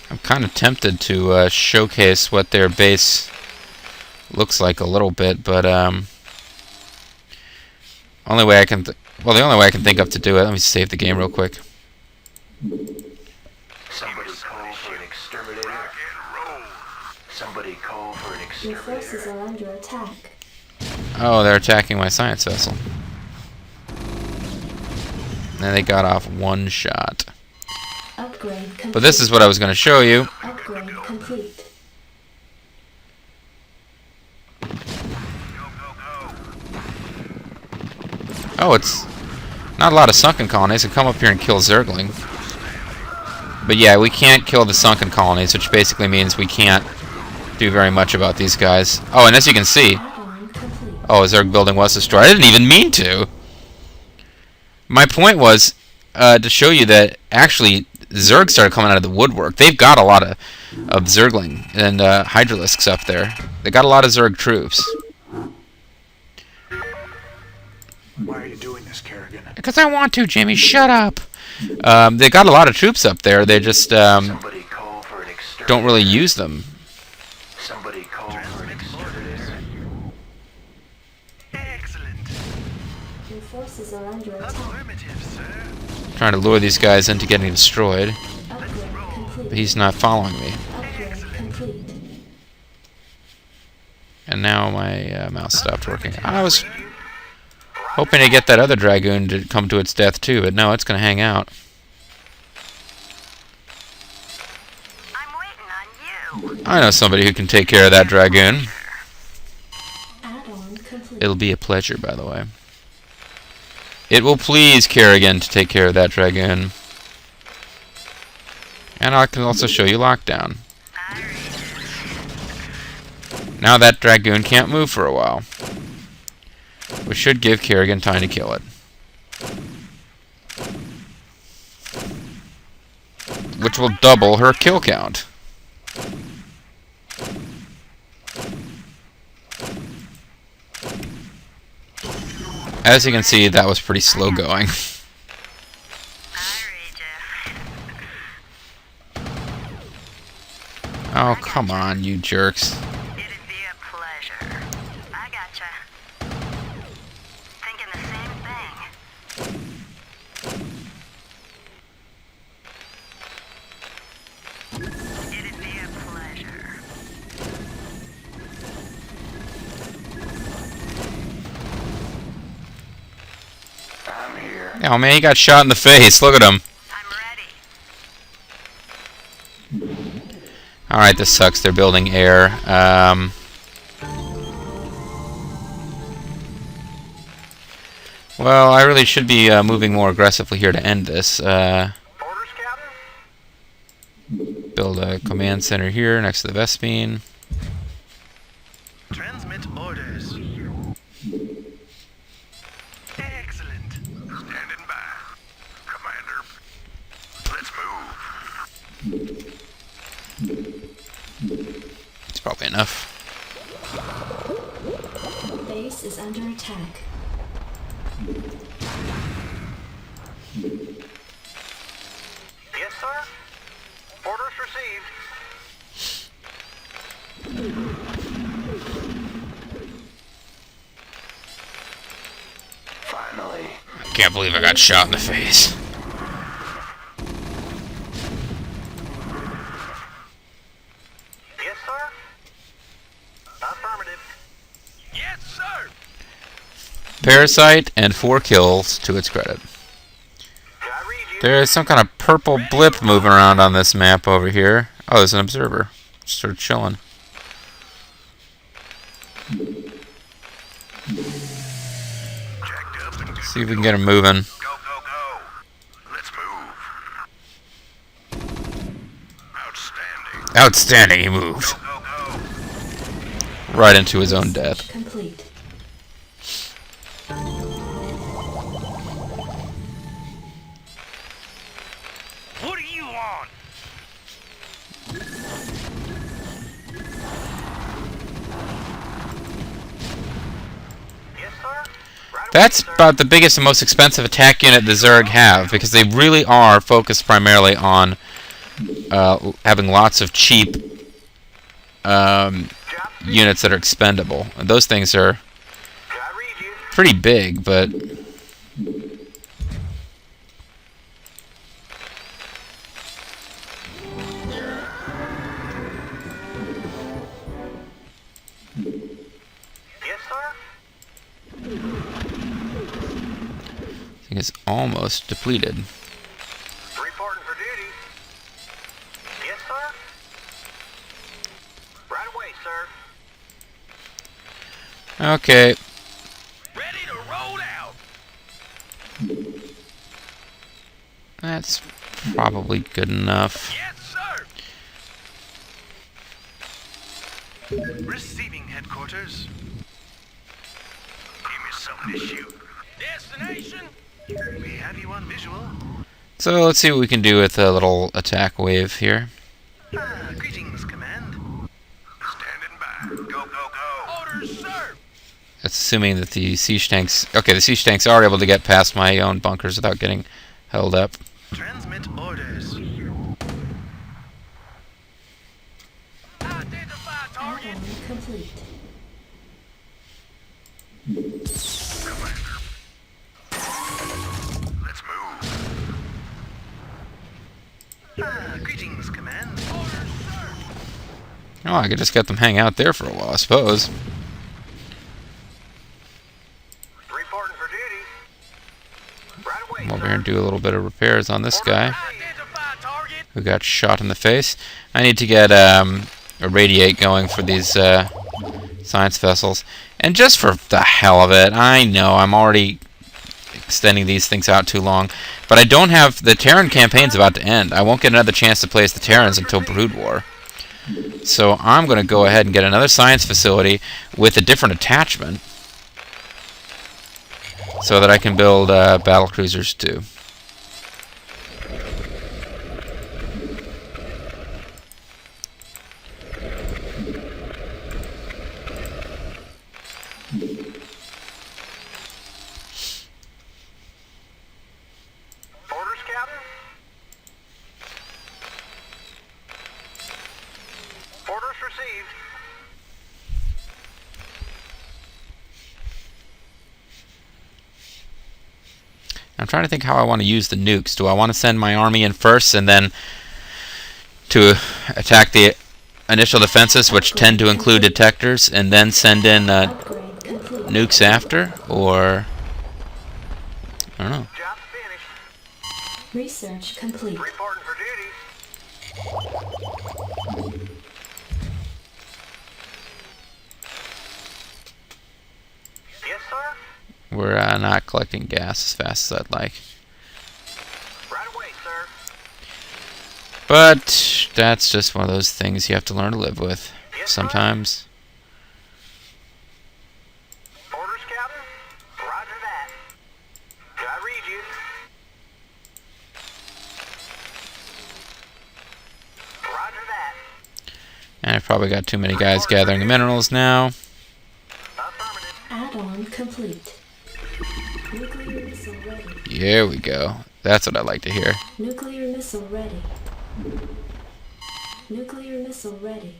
I'm kind of tempted to showcase what their base looks like a little bit, but only way I can the only way I can think of to do it. Let me save the game real quick. Somebody call for an exterminator. Rock and roll. Somebody call for an Your exterminator. forces are under attack. Oh, they're attacking my science vessel. And they got off one shot. Upgrade complete. But this is what I was going to show you. Upgrade complete. Go, go, go. Oh, it's not a lot of sunken colonies. They come up here and kill zergling. But yeah, we can't kill the sunken colonies, which basically means we can't do very much about these guys. Oh, and as you can see, Add-on complete. oh, a Zerg building was destroyed. I didn't even mean to. My point was to show you that actually Zerg started coming out of the woodwork. They've got a lot of Zergling and Hydralisks up there. They got a lot of Zerg troops. Why are you doing this, Kerrigan? Because I want to, Jimmy. Shut up. They got a lot of troops up there. They just Somebody call for an exterminator. don't really use them. Somebody call for an exterminator. Excellent. Your forces are under attack. Affirmative, sir. Trying to lure these guys into getting destroyed. Upgrade But complete. he's not following me. Upgrade complete. And now my mouse stopped working. I was hoping to get that other Dragoon to come to its death too, but no, it's going to hang out. I'm waiting on you. I know somebody who can take care of that Dragoon. Add-on complete. It'll be a pleasure, by the way. It will please Kerrigan to take care of that Dragoon. And I can also show you lockdown. Now that Dragoon can't move for a while. Which should give Kerrigan time to kill it. Which will double her kill count. As you can see, that was pretty slow going. I read you. Oh, come on, you jerks. It'd be a pleasure. I gotcha. Thinking the same thing. It'd be a pleasure. I'm here. Oh man, he got shot in the face. Look at him. I'm ready. Alright, this sucks. They're building air. Well, I really should be moving more aggressively here to end this. Orders, Captain? Build a command center here next to the Vespine. Transmit orders. Excellent. Standing by. Commander, let's move. It's probably enough. Base is under attack. Yes, sir. Orders received. Finally. I can't believe I got shot in the face. Yes, sir. Affirmative. Yes, sir. Parasite and 4 kills to its credit. I read you. There's some kind of purple blip moving around on this map over here. Oh, there's an observer. Just sort of chilling. Jacked up and See if we can get him moving. go, go, go. Let's move. Outstanding. Outstanding, he moved. Go, go, go. Right into his own death. Complete. What do you want? Yes, sir. Right That's away, sir. about the biggest and most expensive attack unit the Zerg have, because they really are focused primarily on having lots of cheap units that are expendable. And those things are I read you. pretty big, but Yes, sir. I think it's almost depleted. Reporting for duty. Yes, sir. Right away, sir. Okay, Ready to roll out. that's probably good enough. Yes, sir. Receiving headquarters. Give me something to shoot. Destination. We have you on visual. So let's see what we can do with a little attack wave here. Greetings, command. Standing by. Go, go, go. Orders, sir. That's assuming that the siege tanks... Okay, the siege tanks are able to get past my own bunkers without getting held up. Transmit orders. Identify target. Add-on complete. Commander. Let's move. Greetings, command. Orders, sir. Oh, I could just get them hang out there for a while, I suppose. Reporting for duty. Right away, Come over sir. here and do a little bit of repairs on this guy Identify target. who got shot in the face. I need to get a radiate going for these science vessels. And just for the hell of it, I know I'm already extending these things out too long, but I don't have... The Terran campaign's about to end. I won't get another chance to play as the Terrans until Brood War. So I'm going to go ahead and get another science facility with a different attachment so that I can build battle cruisers too. I'm trying to think how I want to use the nukes. Do I want to send my army in first and then to attack the initial defenses, which tend to include detectors, and then send in Upgrade complete. nukes after? Or I don't know. Job finished. Research complete. Reporting for duty. Yes, sir. We're not collecting gas as fast as I'd like. Right away, sir. But that's just one of those things you have to learn to live with Yes, sir. sometimes. Orders, Captain? Roger that. Did I read you? Roger that. And I've probably got too many guys gathering the minerals now. Affirmative. Add-on complete. Nuclear missile ready. Here we go. That's what I like to hear. Nuclear missile ready. Nuclear missile ready.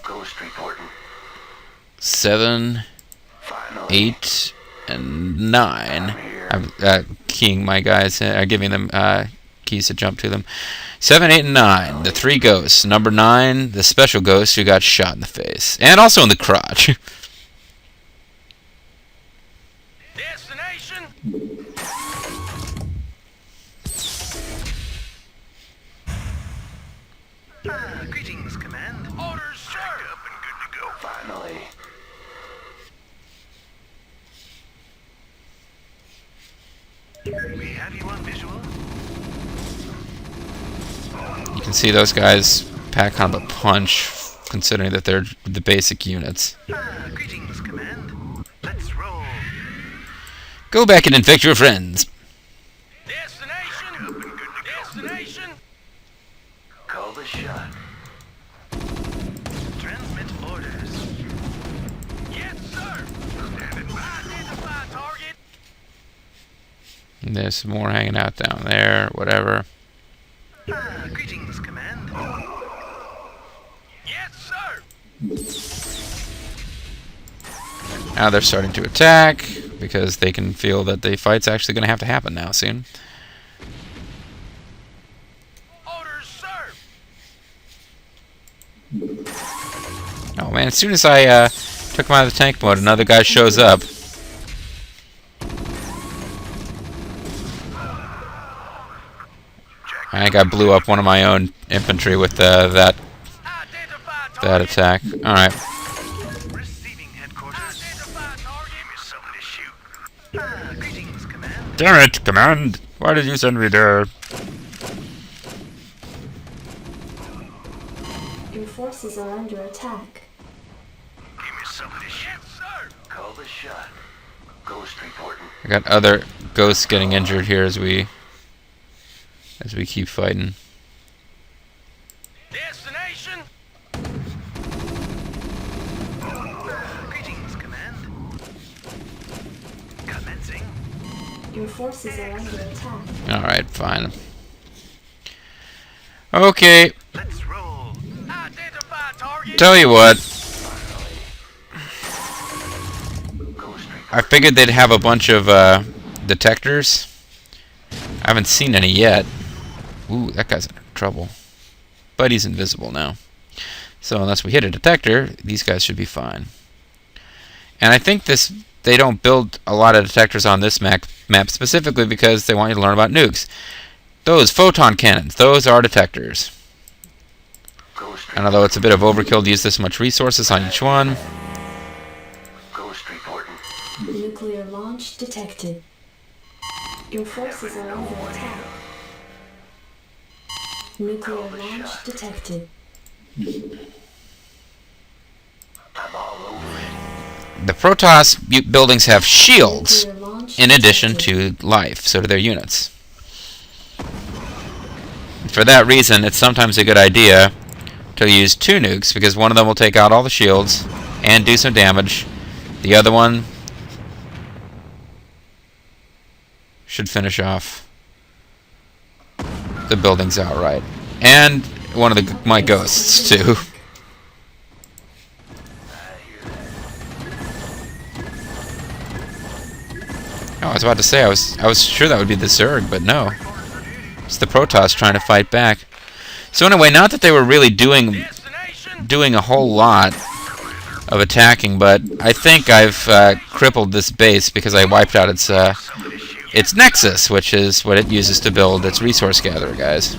Ghost reporting. 7, Finally. 8, and 9. I'm keying my guys, giving them keys to jump to them. 7, 8, and 9. The 3 ghosts. Number 9, the special ghost who got shot in the face. And also in the crotch. Destination. Greetings, Command. Orders, sir. Up and good to go. Finally. We have you on visual. You can see those guys pack kind of a punch, considering that they're the basic units. Greetings, Command. Let's roll. Go back and infect your friends. Destination. Up and good to go. Destination. Call the shot. Transmit orders. Yes, sir. Standing by. Identify target. And there's some more hanging out down there, whatever. Greetings, Command. Yes, sir. Now they're starting to attack because they can feel that the fight's actually going to have to happen now soon. Orders, sir. Oh man, as soon as I took him out of the tank mode, another guy shows up. I think I blew up one of my own infantry with that attack. Alright. Receiving headquarters. Identify target. Give me something to shoot. Greetings, Command. Damn it, Command! Why did you send me there? Your forces are under attack. Give me something to shoot. Yes, sir. Call the shot. Ghost reporting. I got other ghosts getting injured here as we keep fighting. Destination. Greetings, Command. Commencing. Your forces are under attack. Alright, fine. Okay, Let's roll. Identify target. tell you what. I figured they'd have a bunch of detectors. I haven't seen any yet. Ooh, that guy's in trouble. But he's invisible now. So unless we hit a detector, these guys should be fine. And I think they don't build a lot of detectors on this map specifically because they want you to learn about nukes. Those photon cannons, those are detectors. And although it's a bit of overkill to use this much resources on each one, Ghost reporting. Nuclear launch detected. Your forces are under attack. Nuclear launch detected. I'm all over it. the Protoss buildings have shields Nuclear launch in addition detected. to life, so do their units. For that reason, it's sometimes a good idea to use 2 nukes, because one of them will take out all the shields and do some damage. The other one should finish off the buildings outright. And one of my ghosts, too. Oh, I was about to say, I was sure that would be the Zerg, but no. It's the Protoss trying to fight back. So anyway, not that they were really doing a whole lot of attacking, but I think I've crippled this base because I wiped out its nexus, which is what it uses to build its resource gatherer, guys.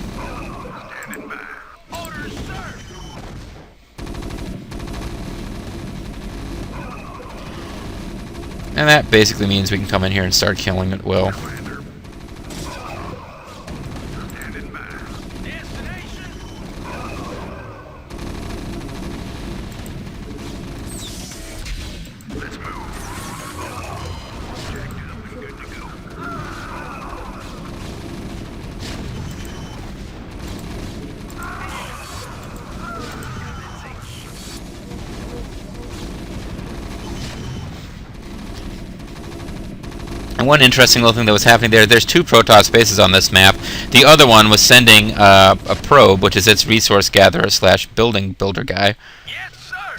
And that basically means we can come in here and start killing at will. And one interesting little thing that was happening there's two Protoss bases on this map. The other one was sending a probe, which is its resource gatherer / building builder guy.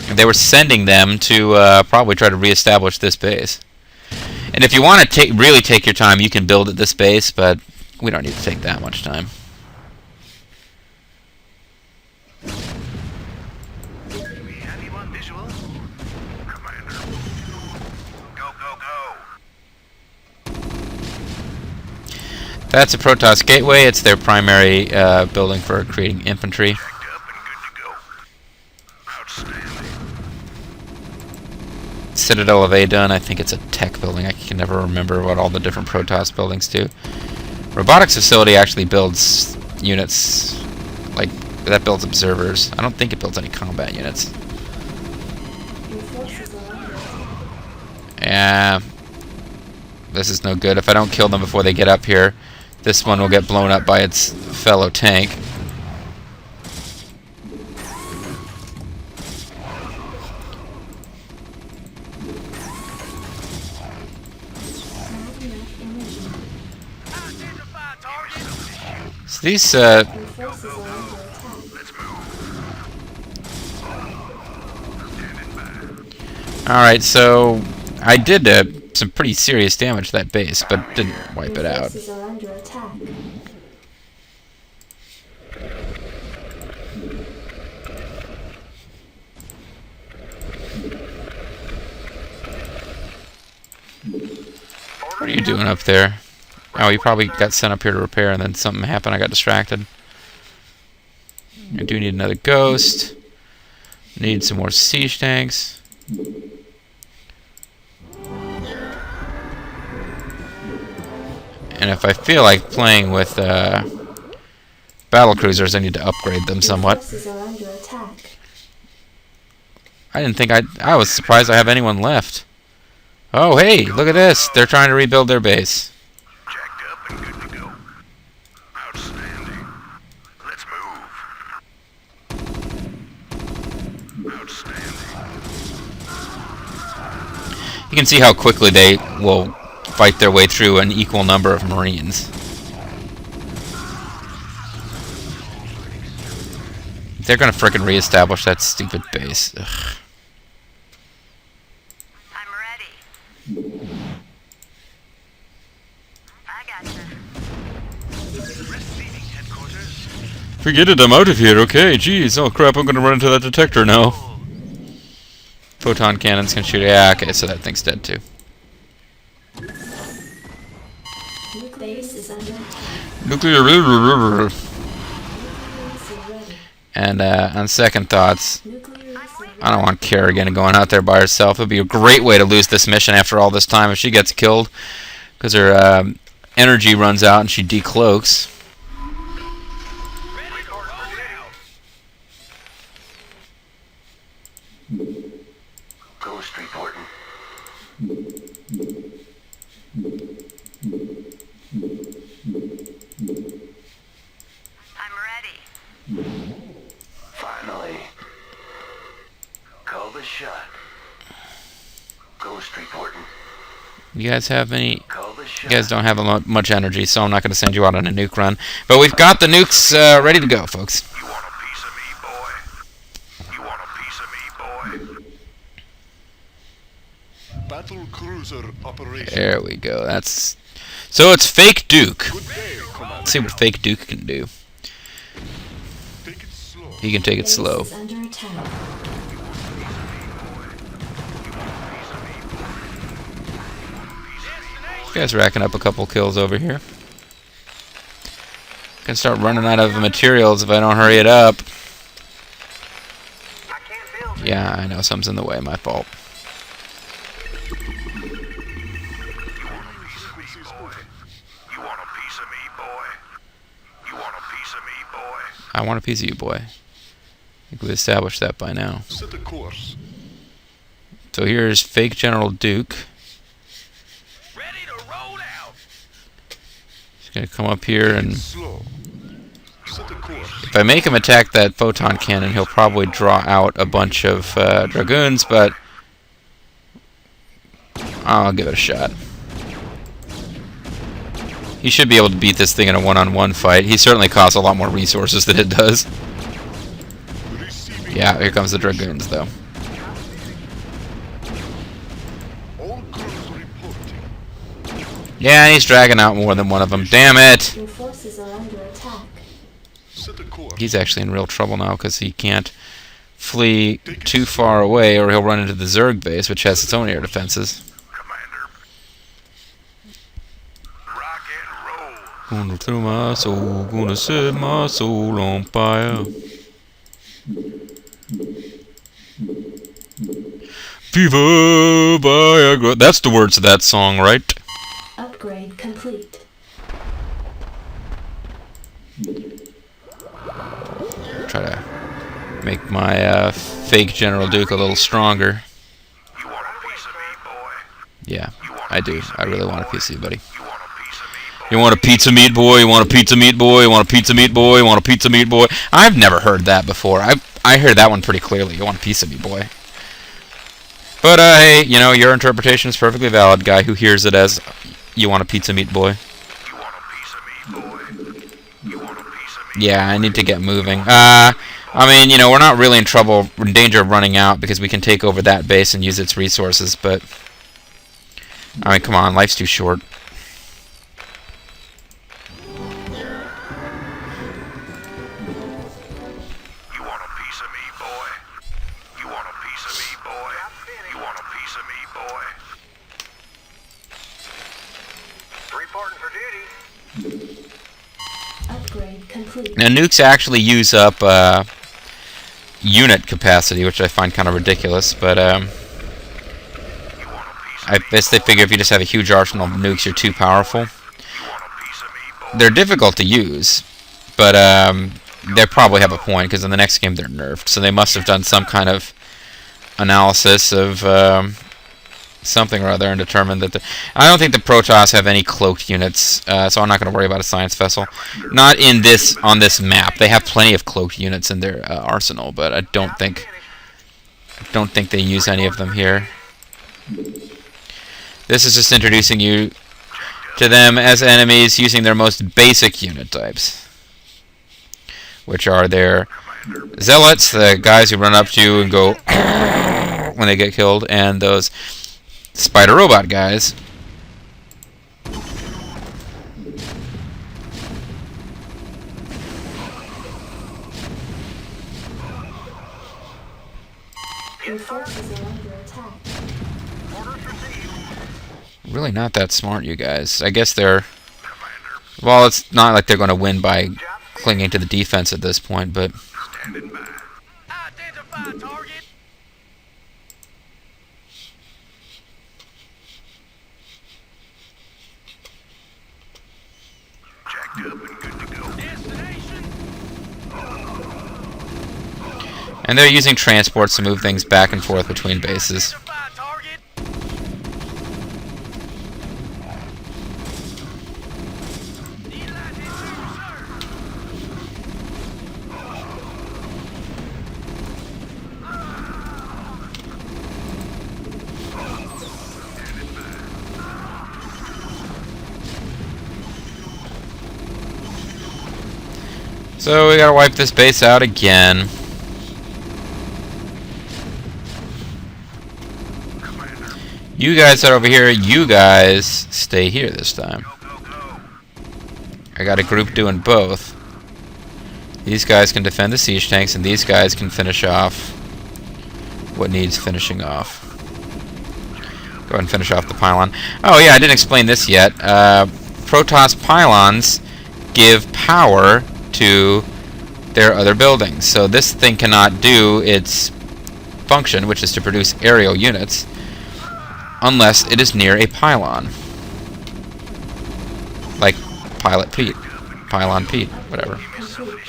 And they were sending them to probably try to reestablish this base. And if you want to really take your time, you can build at this base, but we don't need to take that much time. That's a Protoss gateway. It's their primary building for creating infantry. Citadel of Adun, I think it's a tech building. I can never remember what all the different Protoss buildings do. Robotics facility actually builds units, like, that builds observers. I don't think it builds any combat units. Yeah, this is no good. If I don't kill them before they get up here, this one will get blown up by its fellow tank. So these Alright, so I did some pretty serious damage to that base, but didn't wipe it out. What are you doing up there? Oh, you probably got sent up here to repair and then something happened, I got distracted. I do need another ghost. Need some more siege tanks. And if I feel like playing with battle cruisers, I need to upgrade them somewhat. I didn't think I was surprised I have anyone left. Oh, hey, look at this. They're trying to rebuild their base. Jacked up and good to go. Outstanding. Let's move. Outstanding. You can see how quickly they will fight their way through an equal number of Marines. They're gonna frickin' reestablish that stupid base. Ugh. I'm ready. I gotcha. Receiving headquarters. Forget it, I'm out of here, okay? Jeez, oh crap, I'm gonna run into that detector now. Photon cannons can shoot. Yeah, okay, so that thing's dead too. Nuclear. And on second thoughts, I don't want Kerrigan going out there by herself. It would be a great way to lose this mission after all this time if she gets killed, because her energy runs out and she decloaks. Ghost reporting. I'm ready. Finally. Call the shot. Ghost reporting. You guys have any? Call the You shot. guys don't have much energy, so I'm not going to send you out on a nuke run. But we've got the nukes ready to go, folks. You want a piece of me, boy? You want a piece of me, boy? battle cruiser operation. There we go. That's so it's Fake Duke. Good day, Commander. Let's see what Fake Duke can do. Take it slow. He can take it Base slow. is under attack. This guy's racking up a couple kills over here. Gonna start running out of materials if I don't hurry it up. I can't build it. Yeah, I know something's in the way. My fault. You want a piece of me, boy? You want a piece of me, boy? I want a piece of you, boy. I think we established that by now. Set a course. So here's Fake General Duke. Ready to roll out. He's gonna come up here, and Slow. Set a course. if I make him attack that photon cannon, he'll probably draw out a bunch of dragoons, but I'll give it a shot. He should be able to beat this thing in a one-on-one fight. He certainly costs a lot more resources than it does. Receiving. Yeah, here comes the dragoons, though. All crews reporting. Yeah, and he's dragging out more than one of them. Damn it! Your forces are under attack. Set a course. He's actually in real trouble now because he can't flee too far away, or he'll run into the Zerg base, which has its own air defenses. Commander. Rock and roll. Gonna throw my soul, gonna set my soul on fire. Viva Viagra. That's the words of that song, right? Upgrade complete. Try to make my Fake General Duke a little stronger. You want a piece of me, boy? Yeah, I do. I really want a piece of you, buddy. You want a piece of me, boy? You want a pizza meat boy? You want a pizza meat boy? You want a pizza meat boy? You want a pizza meat boy? I've never heard that before. I heard that one pretty clearly. You want a piece of me boy? But hey, you know, your interpretation is perfectly valid, guy who hears it as you want a pizza meat boy. You want a piece of me, boy? You want a piece of me? Yeah, I need to get moving. I mean, you know, we're not really in trouble, we're in danger of running out because we can take over that base and use its resources, but I mean, come on, life's too short. You want a piece of me, boy? You want a piece of me, boy? You want a piece of me, boy? Reporting for duty. Upgrade complete. Now, nukes actually use up unit capacity, which I find kind of ridiculous, but I guess they figure if you just have a huge arsenal of nukes, you're too powerful. They're difficult to use, but they probably have a point, because in the next game they're nerfed, so they must have done some kind of analysis of something or other and determined that I don't think the Protoss have any cloaked units, so I'm not going to worry about a science vessel. Not on this map. They have plenty of cloaked units in their arsenal, but I don't think they use any of them here. This is just introducing you to them as enemies using their most basic unit types, which are their zealots, the guys who run up to you and go when they get killed, and those spider robot guys. Your forces are under attack. Really not that smart, you guys. I guess they're... Well, it's not like they're going to win by clinging to the defense at this point, but... Standing by. Identify target. Jacked up and good to go. Destination. And they're using transports to move things back and forth between bases. Identify target. Need light issues, sir. So we gotta wipe this base out again. You guys are over here. You guys stay here this time. I got a group doing both. These guys can defend the siege tanks, and these guys can finish off what needs finishing off. Go ahead and finish off the pylon. Oh yeah, I didn't explain this yet. Protoss pylons give power to their other buildings. So this thing cannot do its function, which is to produce aerial units, unless it is near a pylon. Like Pilot Pete. Pylon Pete, whatever. Let's move.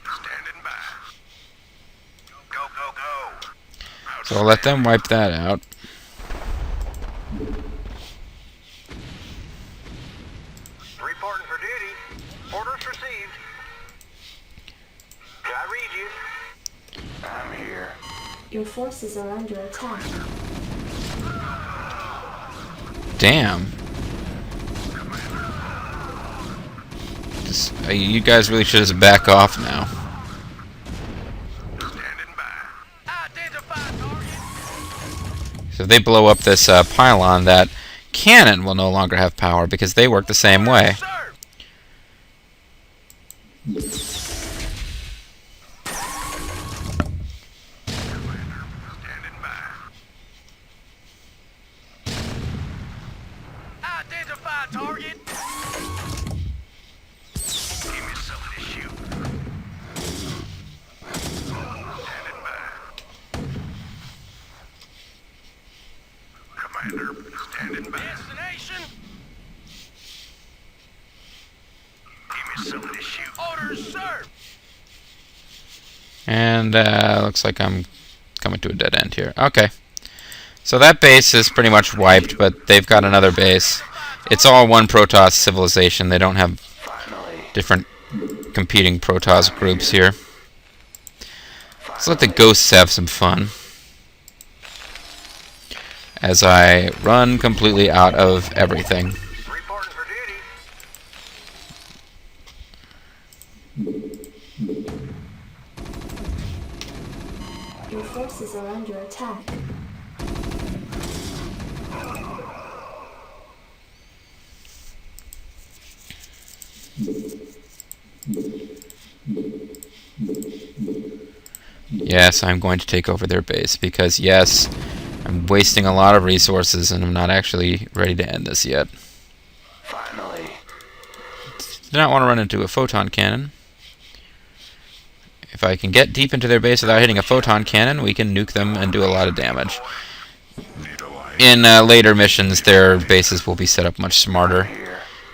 Standing by. Go, go, go. So I'll let them wipe that out. Reporting for duty. Orders received. I read you. I'm here. Your forces are under attack. Damn. You guys really should just back off now. Standing by. Identify target. So if they blow up this pylon, that cannon will no longer have power because they work the same way. Sir. Standing by. Identify target. Give me something to shoot. Standing by. Commander, standing by. Destination. Give me something to shoot. Orders, sir. And looks like I'm coming to a dead end here. Okay. So that base is pretty much wiped, but they've got another base. It's all one Protoss civilization. They don't have different competing Protoss groups here. Let's let the ghosts have some fun as I run completely out of everything. Reporting for duty. Your forces are under attack. Yes, I'm going to take over their base because, yes, I'm wasting a lot of resources and I'm not actually ready to end this yet. Finally. Do not want to run into a photon cannon. If I can get deep into their base without hitting a photon cannon, we can nuke them and do a lot of damage. In later missions, their bases will be set up much smarter.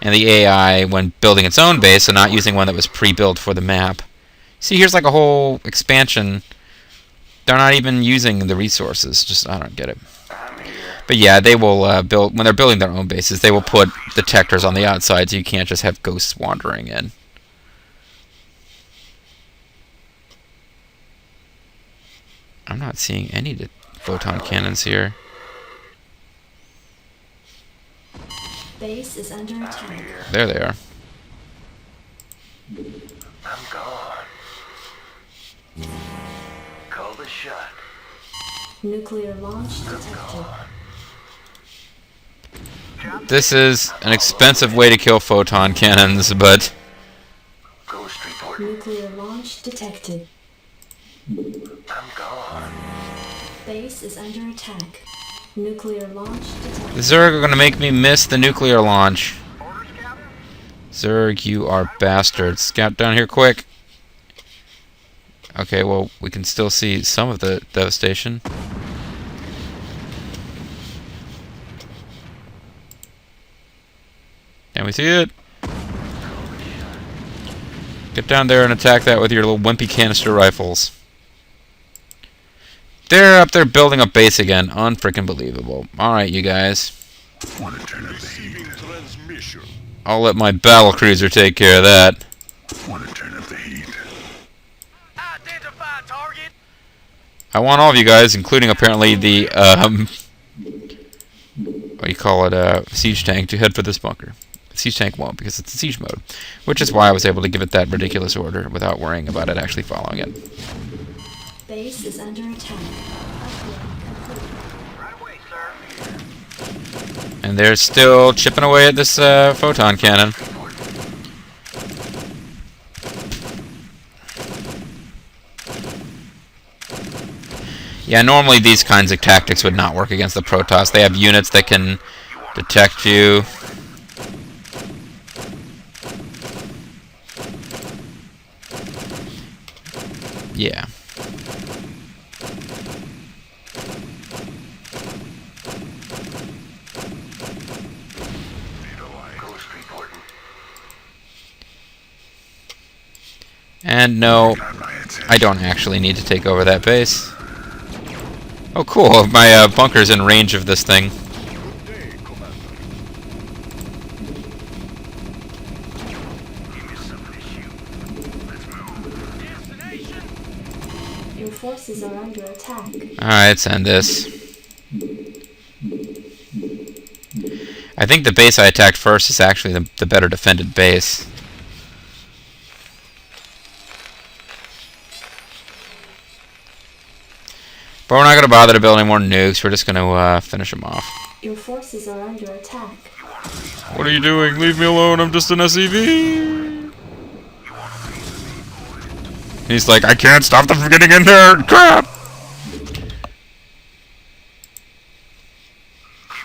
And the AI, when building its own base, so not using one that was pre-built for the map. See, here's like a whole expansion. They're not even using the resources. Just, I don't get it. But yeah, they will build, when they're building their own bases, they will put detectors on the outside so you can't just have ghosts wandering in. I'm not seeing any photon cannons here. Base is under attack. There they are. I'm gone. Call the shot. Nuclear launch detected. This is an expensive way to kill photon cannons, but Ghost report. Nuclear launch detected. I'm gone. Base is under attack. Nuclear launch detected. the Zerg are going to make me miss the nuclear launch. Orders, Captain? Zerg, you are bastards. Scout down here quick. Okay, well, we can still see some of the devastation. Can we see it? Get down there and attack that with your little wimpy canister rifles. They're up there building a base again. Unfreaking believable. Alright, you guys. Receiving transmission. I'll let my battle cruiser take care of that. Want to turn up the heat. Identify target. I want all of you guys, including apparently the, what do you call it, siege tank, to head for this bunker. The siege tank won't, because it's in siege mode. Which is why I was able to give it that ridiculous order without worrying about it actually following it. Base is under attack. Upgrade complete. Right away, sir. And they're still chipping away at this photon cannon. Yeah, normally these kinds of tactics would not work against the Protoss. They have units that can detect you. Yeah. And no, I don't actually need to take over that base. Oh cool, my bunker's in range of this thing. Good day, Commander. Give me something to shoot. Let's move. Destination. Your forces are under attack. Alright, let's end this. I think the base I attacked first is actually the better defended base. But we're not going to bother to build any more nukes. We're just going to finish them off. Your forces are under attack. What are you doing? Leave me alone. I'm just an SEV. He's like, I can't stop them from getting in there. Crap. Give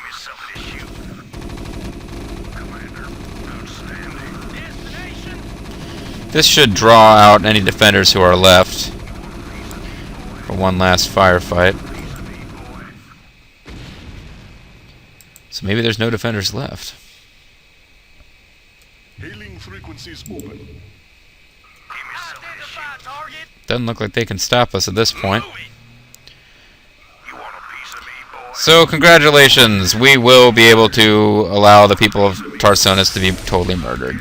me something to shoot. Commander, outstanding. Destination. This should draw out any defenders who are left for one last firefight. So maybe there's no defenders left. Hailing frequencies open. Give me something to shoot. Identify target. Doesn't look like they can stop us at this point. You want a piece of me, boy? So congratulations, we will be able to allow the people of Tarsonis to be totally murdered.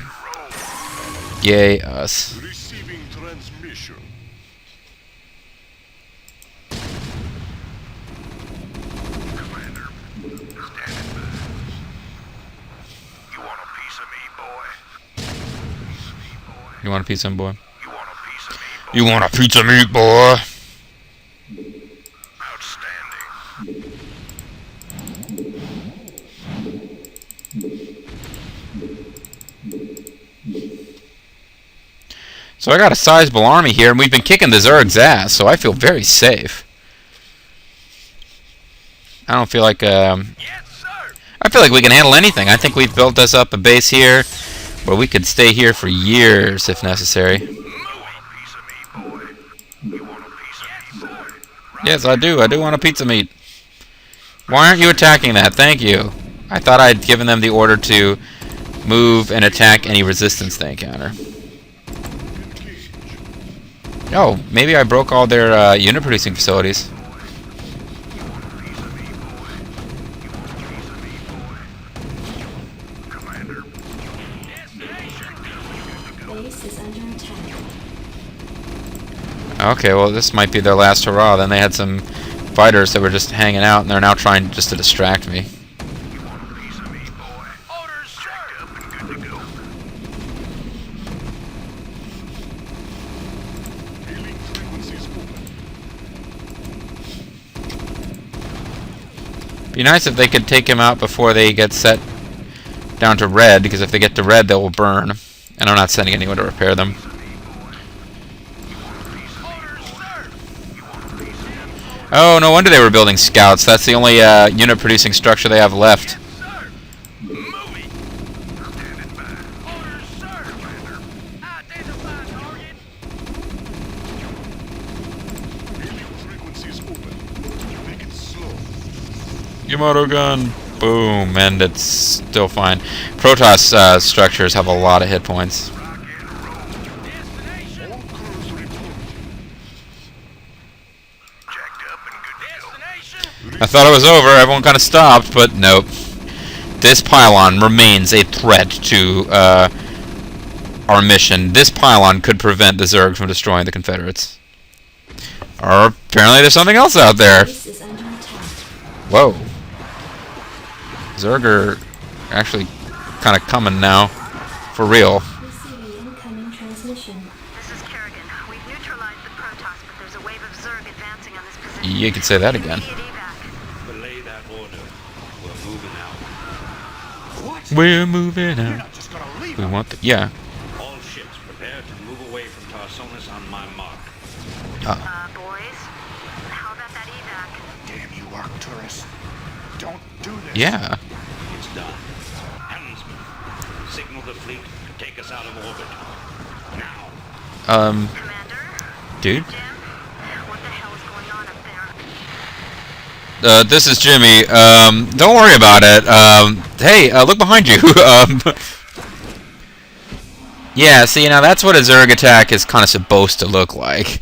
Yay us. Receiving transmission. Commander, standing by. You want a piece of me, boy? You want a piece of him, boy? You want a piece of me, boy? You want a piece of meat, boy? Outstanding. So I got a sizable army here, and we've been kicking the Zerg's ass, so I feel very safe. I don't feel like, Yes, sir. I feel like we can handle anything. I think we've built us up a base here where we could stay here for years if necessary. You want a piece of me, boy? You want a piece of me, boy? Yes, I do. I do want a pizza meat. Why aren't you attacking that? Thank you. I thought I'd given them the order to move and attack any resistance they encounter. Oh, maybe I broke all their unit producing facilities. Commander. Base is under attack. Okay, well this might be their last hurrah. Then they had some fighters that were just hanging out, and they're now trying just to distract me. You want a piece of me, boy? Orders, checked up and good to go. Hailing frequencies open. Be nice if they could take him out before they get set down to red, because if they get to red, they will burn. And I'm not sending anyone to repair them. Oh, no wonder they were building scouts. That's the only unit producing structure they have left. Sir. Moving. Standing by. Orders, sir. Commander. Identify target. Hailing frequencies open. Make it slow. Yamato gun. Boom. And it's still fine. Protoss structures have a lot of hit points. Rock and roll. Destination. All crews report. Jacked up and good to go. Destination. I thought it was over. Everyone kind of stopped, but nope. This pylon remains a threat to our mission. This pylon could prevent the Zerg from destroying the Confederates. Or apparently there's something else out there. Base is under attack. Whoa. Zerg are actually kind of coming now. For real. Receiving incoming transmission. This is Kerrigan. We've neutralized the Protoss, but there's a wave of Zerg advancing on this position. You could say that again. Immediate evac. Belay that order. We're moving out. What? We're moving You're out. not just gonna leave We him. want the... Yeah. All ships prepare to move away from Tarsonis on my mark. Boys, how about that evac? Damn you, Arcturus. Don't do this. Yeah. It's done. Helmsman, signal the fleet to take us out of orbit. Now. Commander? Dude. Jim? What the hell is going on up there? This is Jimmy. Don't worry about it. Hey, look behind you. Yeah, see, now that's what a Zerg attack is kind of supposed to look like.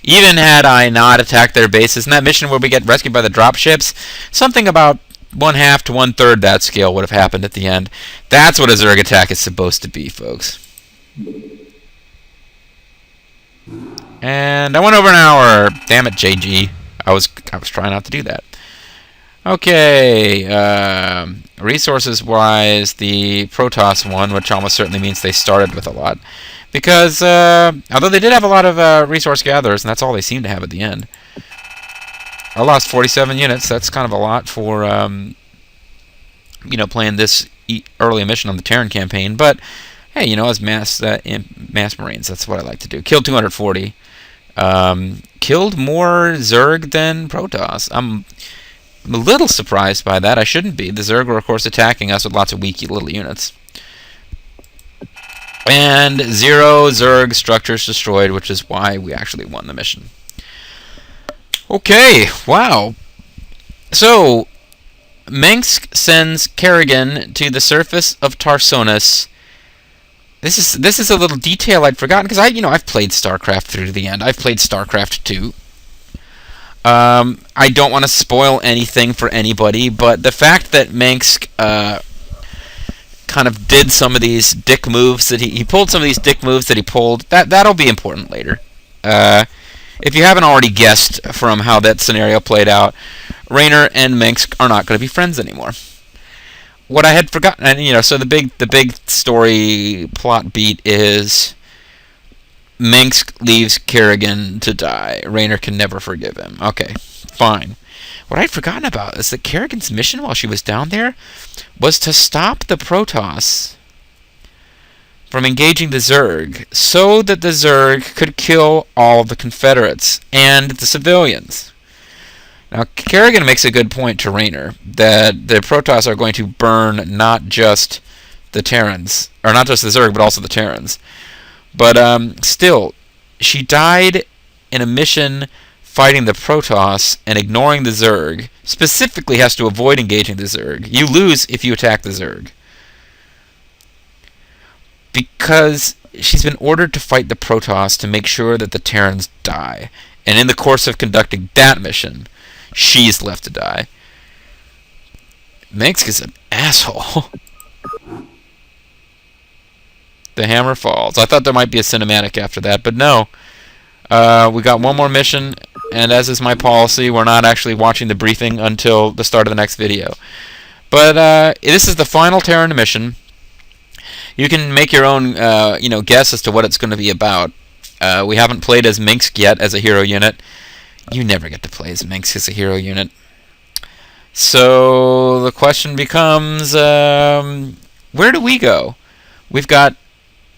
Even had I not attacked their bases in that mission where we get rescued by the dropships, something about 1/2 to 1/3 that scale would have happened at the end. That's what a Zerg attack is supposed to be, folks. And I went over an hour. Damn it, JG. I was trying not to do that. Okay, resources-wise, the Protoss one, which almost certainly means they started with a lot. Because, although they did have a lot of resource gatherers, and that's all they seem to have at the end. I lost 47 units. That's kind of a lot for, you know, playing this early mission on the Terran campaign. But, hey, you know, as mass Marines, that's what I like to do. Killed 240. Killed more Zerg than Protoss. I'm a little surprised by that. I shouldn't be. The Zerg were, of course, attacking us with lots of weak little units. And 0 Zerg structures destroyed, which is why we actually won the mission. Okay, wow. So, Minsk sends Kerrigan to the surface of Tarsonis. This is a little detail I'd forgotten, because I've played Starcraft through to the end. I've played Starcraft 2. I don't want to spoil anything for anybody, but the fact that Minsk kind of did some of these dick moves that he pulled some of these dick moves that he pulled, that'll be important later. If you haven't already guessed from how that scenario played out, Raynor and Minsk are not going to be friends anymore. What I had forgotten, and so the big story plot beat is Minsk leaves Kerrigan to die. Raynor can never forgive him. Okay, fine. What I'd forgotten about is that Kerrigan's mission while she was down there was to stop the Protoss from engaging the Zerg so that the Zerg could kill all the Confederates and the civilians. Now, Kerrigan makes a good point to Raynor that the Protoss are going to burn not just the Terrans, or not just the Zerg, but also the Terrans. But still, she died in a mission fighting the Protoss and ignoring the Zerg. Specifically has to avoid engaging the Zerg. You lose if you attack the Zerg. Because she's been ordered to fight the Protoss to make sure that the Terrans die. And in the course of conducting that mission, she's left to die. Minsk is an asshole. The hammer falls. I thought there might be a cinematic after that, but no. We got one more mission, and as is my policy, we're not actually watching the briefing until the start of the next video. But this is the final Terran mission. You can make your own, guess as to what it's going to be about. We haven't played as Minsk yet as a hero unit. You never get to play as Minsk as a hero unit. So the question becomes, where do we go? We've got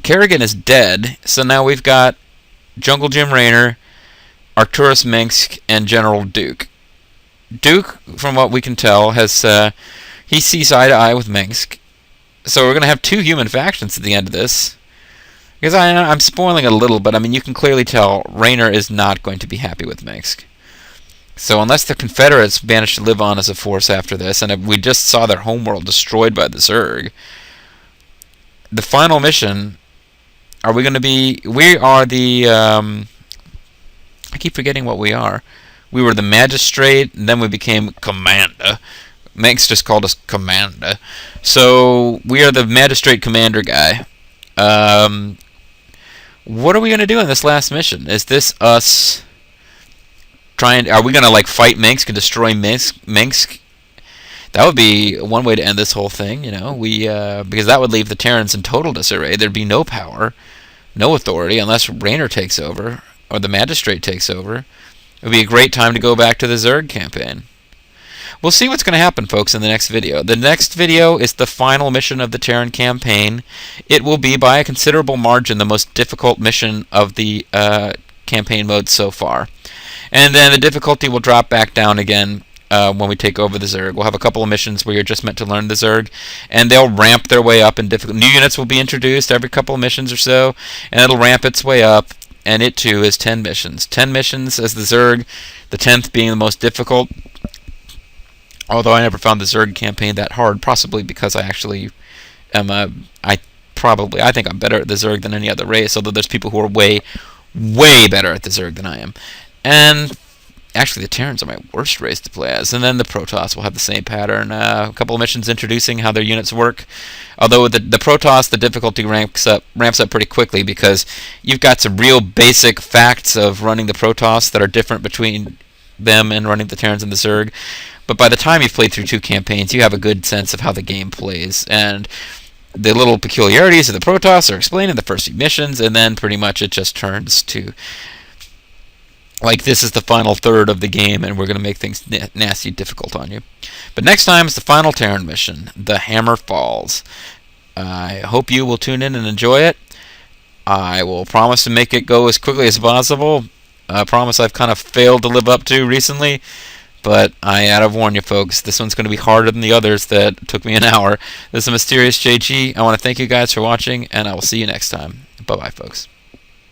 Kerrigan is dead, so now we've got Jungle Jim Raynor, Arcturus Minsk, and General Duke. Duke, from what we can tell, he sees eye to eye with Minsk. So we're going to have two human factions at the end of this. Because I'm spoiling a little, but you can clearly tell Raynor is not going to be happy with Minsk. So unless the Confederates manage to live on as a force after this, and we just saw their homeworld destroyed by the Zerg, the final mission, are we going to be... We are the... I keep forgetting what we are. We were the Magistrate, and then we became Commander. Minsk just called us Commander. So we are the Magistrate Commander guy. What are we going to do in this last mission? Is this us trying... Are we going to fight Minsk and destroy Minsk? That would be one way to end this whole thing, because that would leave the Terrans in total disarray. There'd be no power, no authority, unless Raynor takes over, or the Magistrate takes over. It would be a great time to go back to the Zerg campaign. We'll see what's going to happen, folks, in the next video. The next video is the final mission of the Terran campaign. It will be, by a considerable margin, the most difficult mission of the campaign mode so far. And then the difficulty will drop back down again when we take over the Zerg. We'll have a couple of missions where you're just meant to learn the Zerg, and they'll ramp their way up in difficulty. New units will be introduced every couple of missions or so, and it'll ramp its way up, and it too is 10 missions. 10 missions as the Zerg, the 10th being the most difficult. Although I never found the Zerg campaign that hard, possibly because I actually am I think I'm better at the Zerg than any other race, although there's people who are way better at the Zerg than I am. And actually the Terrans are my worst race to play as. And then the Protoss will have the same pattern. A couple of missions introducing how their units work. Although with the Protoss, the difficulty ramps up pretty quickly because you've got some real basic facts of running the Protoss that are different between them and running the Terrans and the Zerg. But by the time you've played through 2 campaigns, you have a good sense of how the game plays. And the little peculiarities of the Protoss are explained in the first few missions, and then pretty much it just turns to, like, this is the final third of the game, and we're going to make things nasty difficult on you. But next time is the final Terran mission, the Hammer Falls. I hope you will tune in and enjoy it. I will promise to make it go as quickly as possible. A promise I've kind of failed to live up to recently. But I gotta warn you folks, this one's going to be harder than the others that took me an hour. This is Mysterious JG. I want to thank you guys for watching, and I will see you next time. Bye-bye, folks.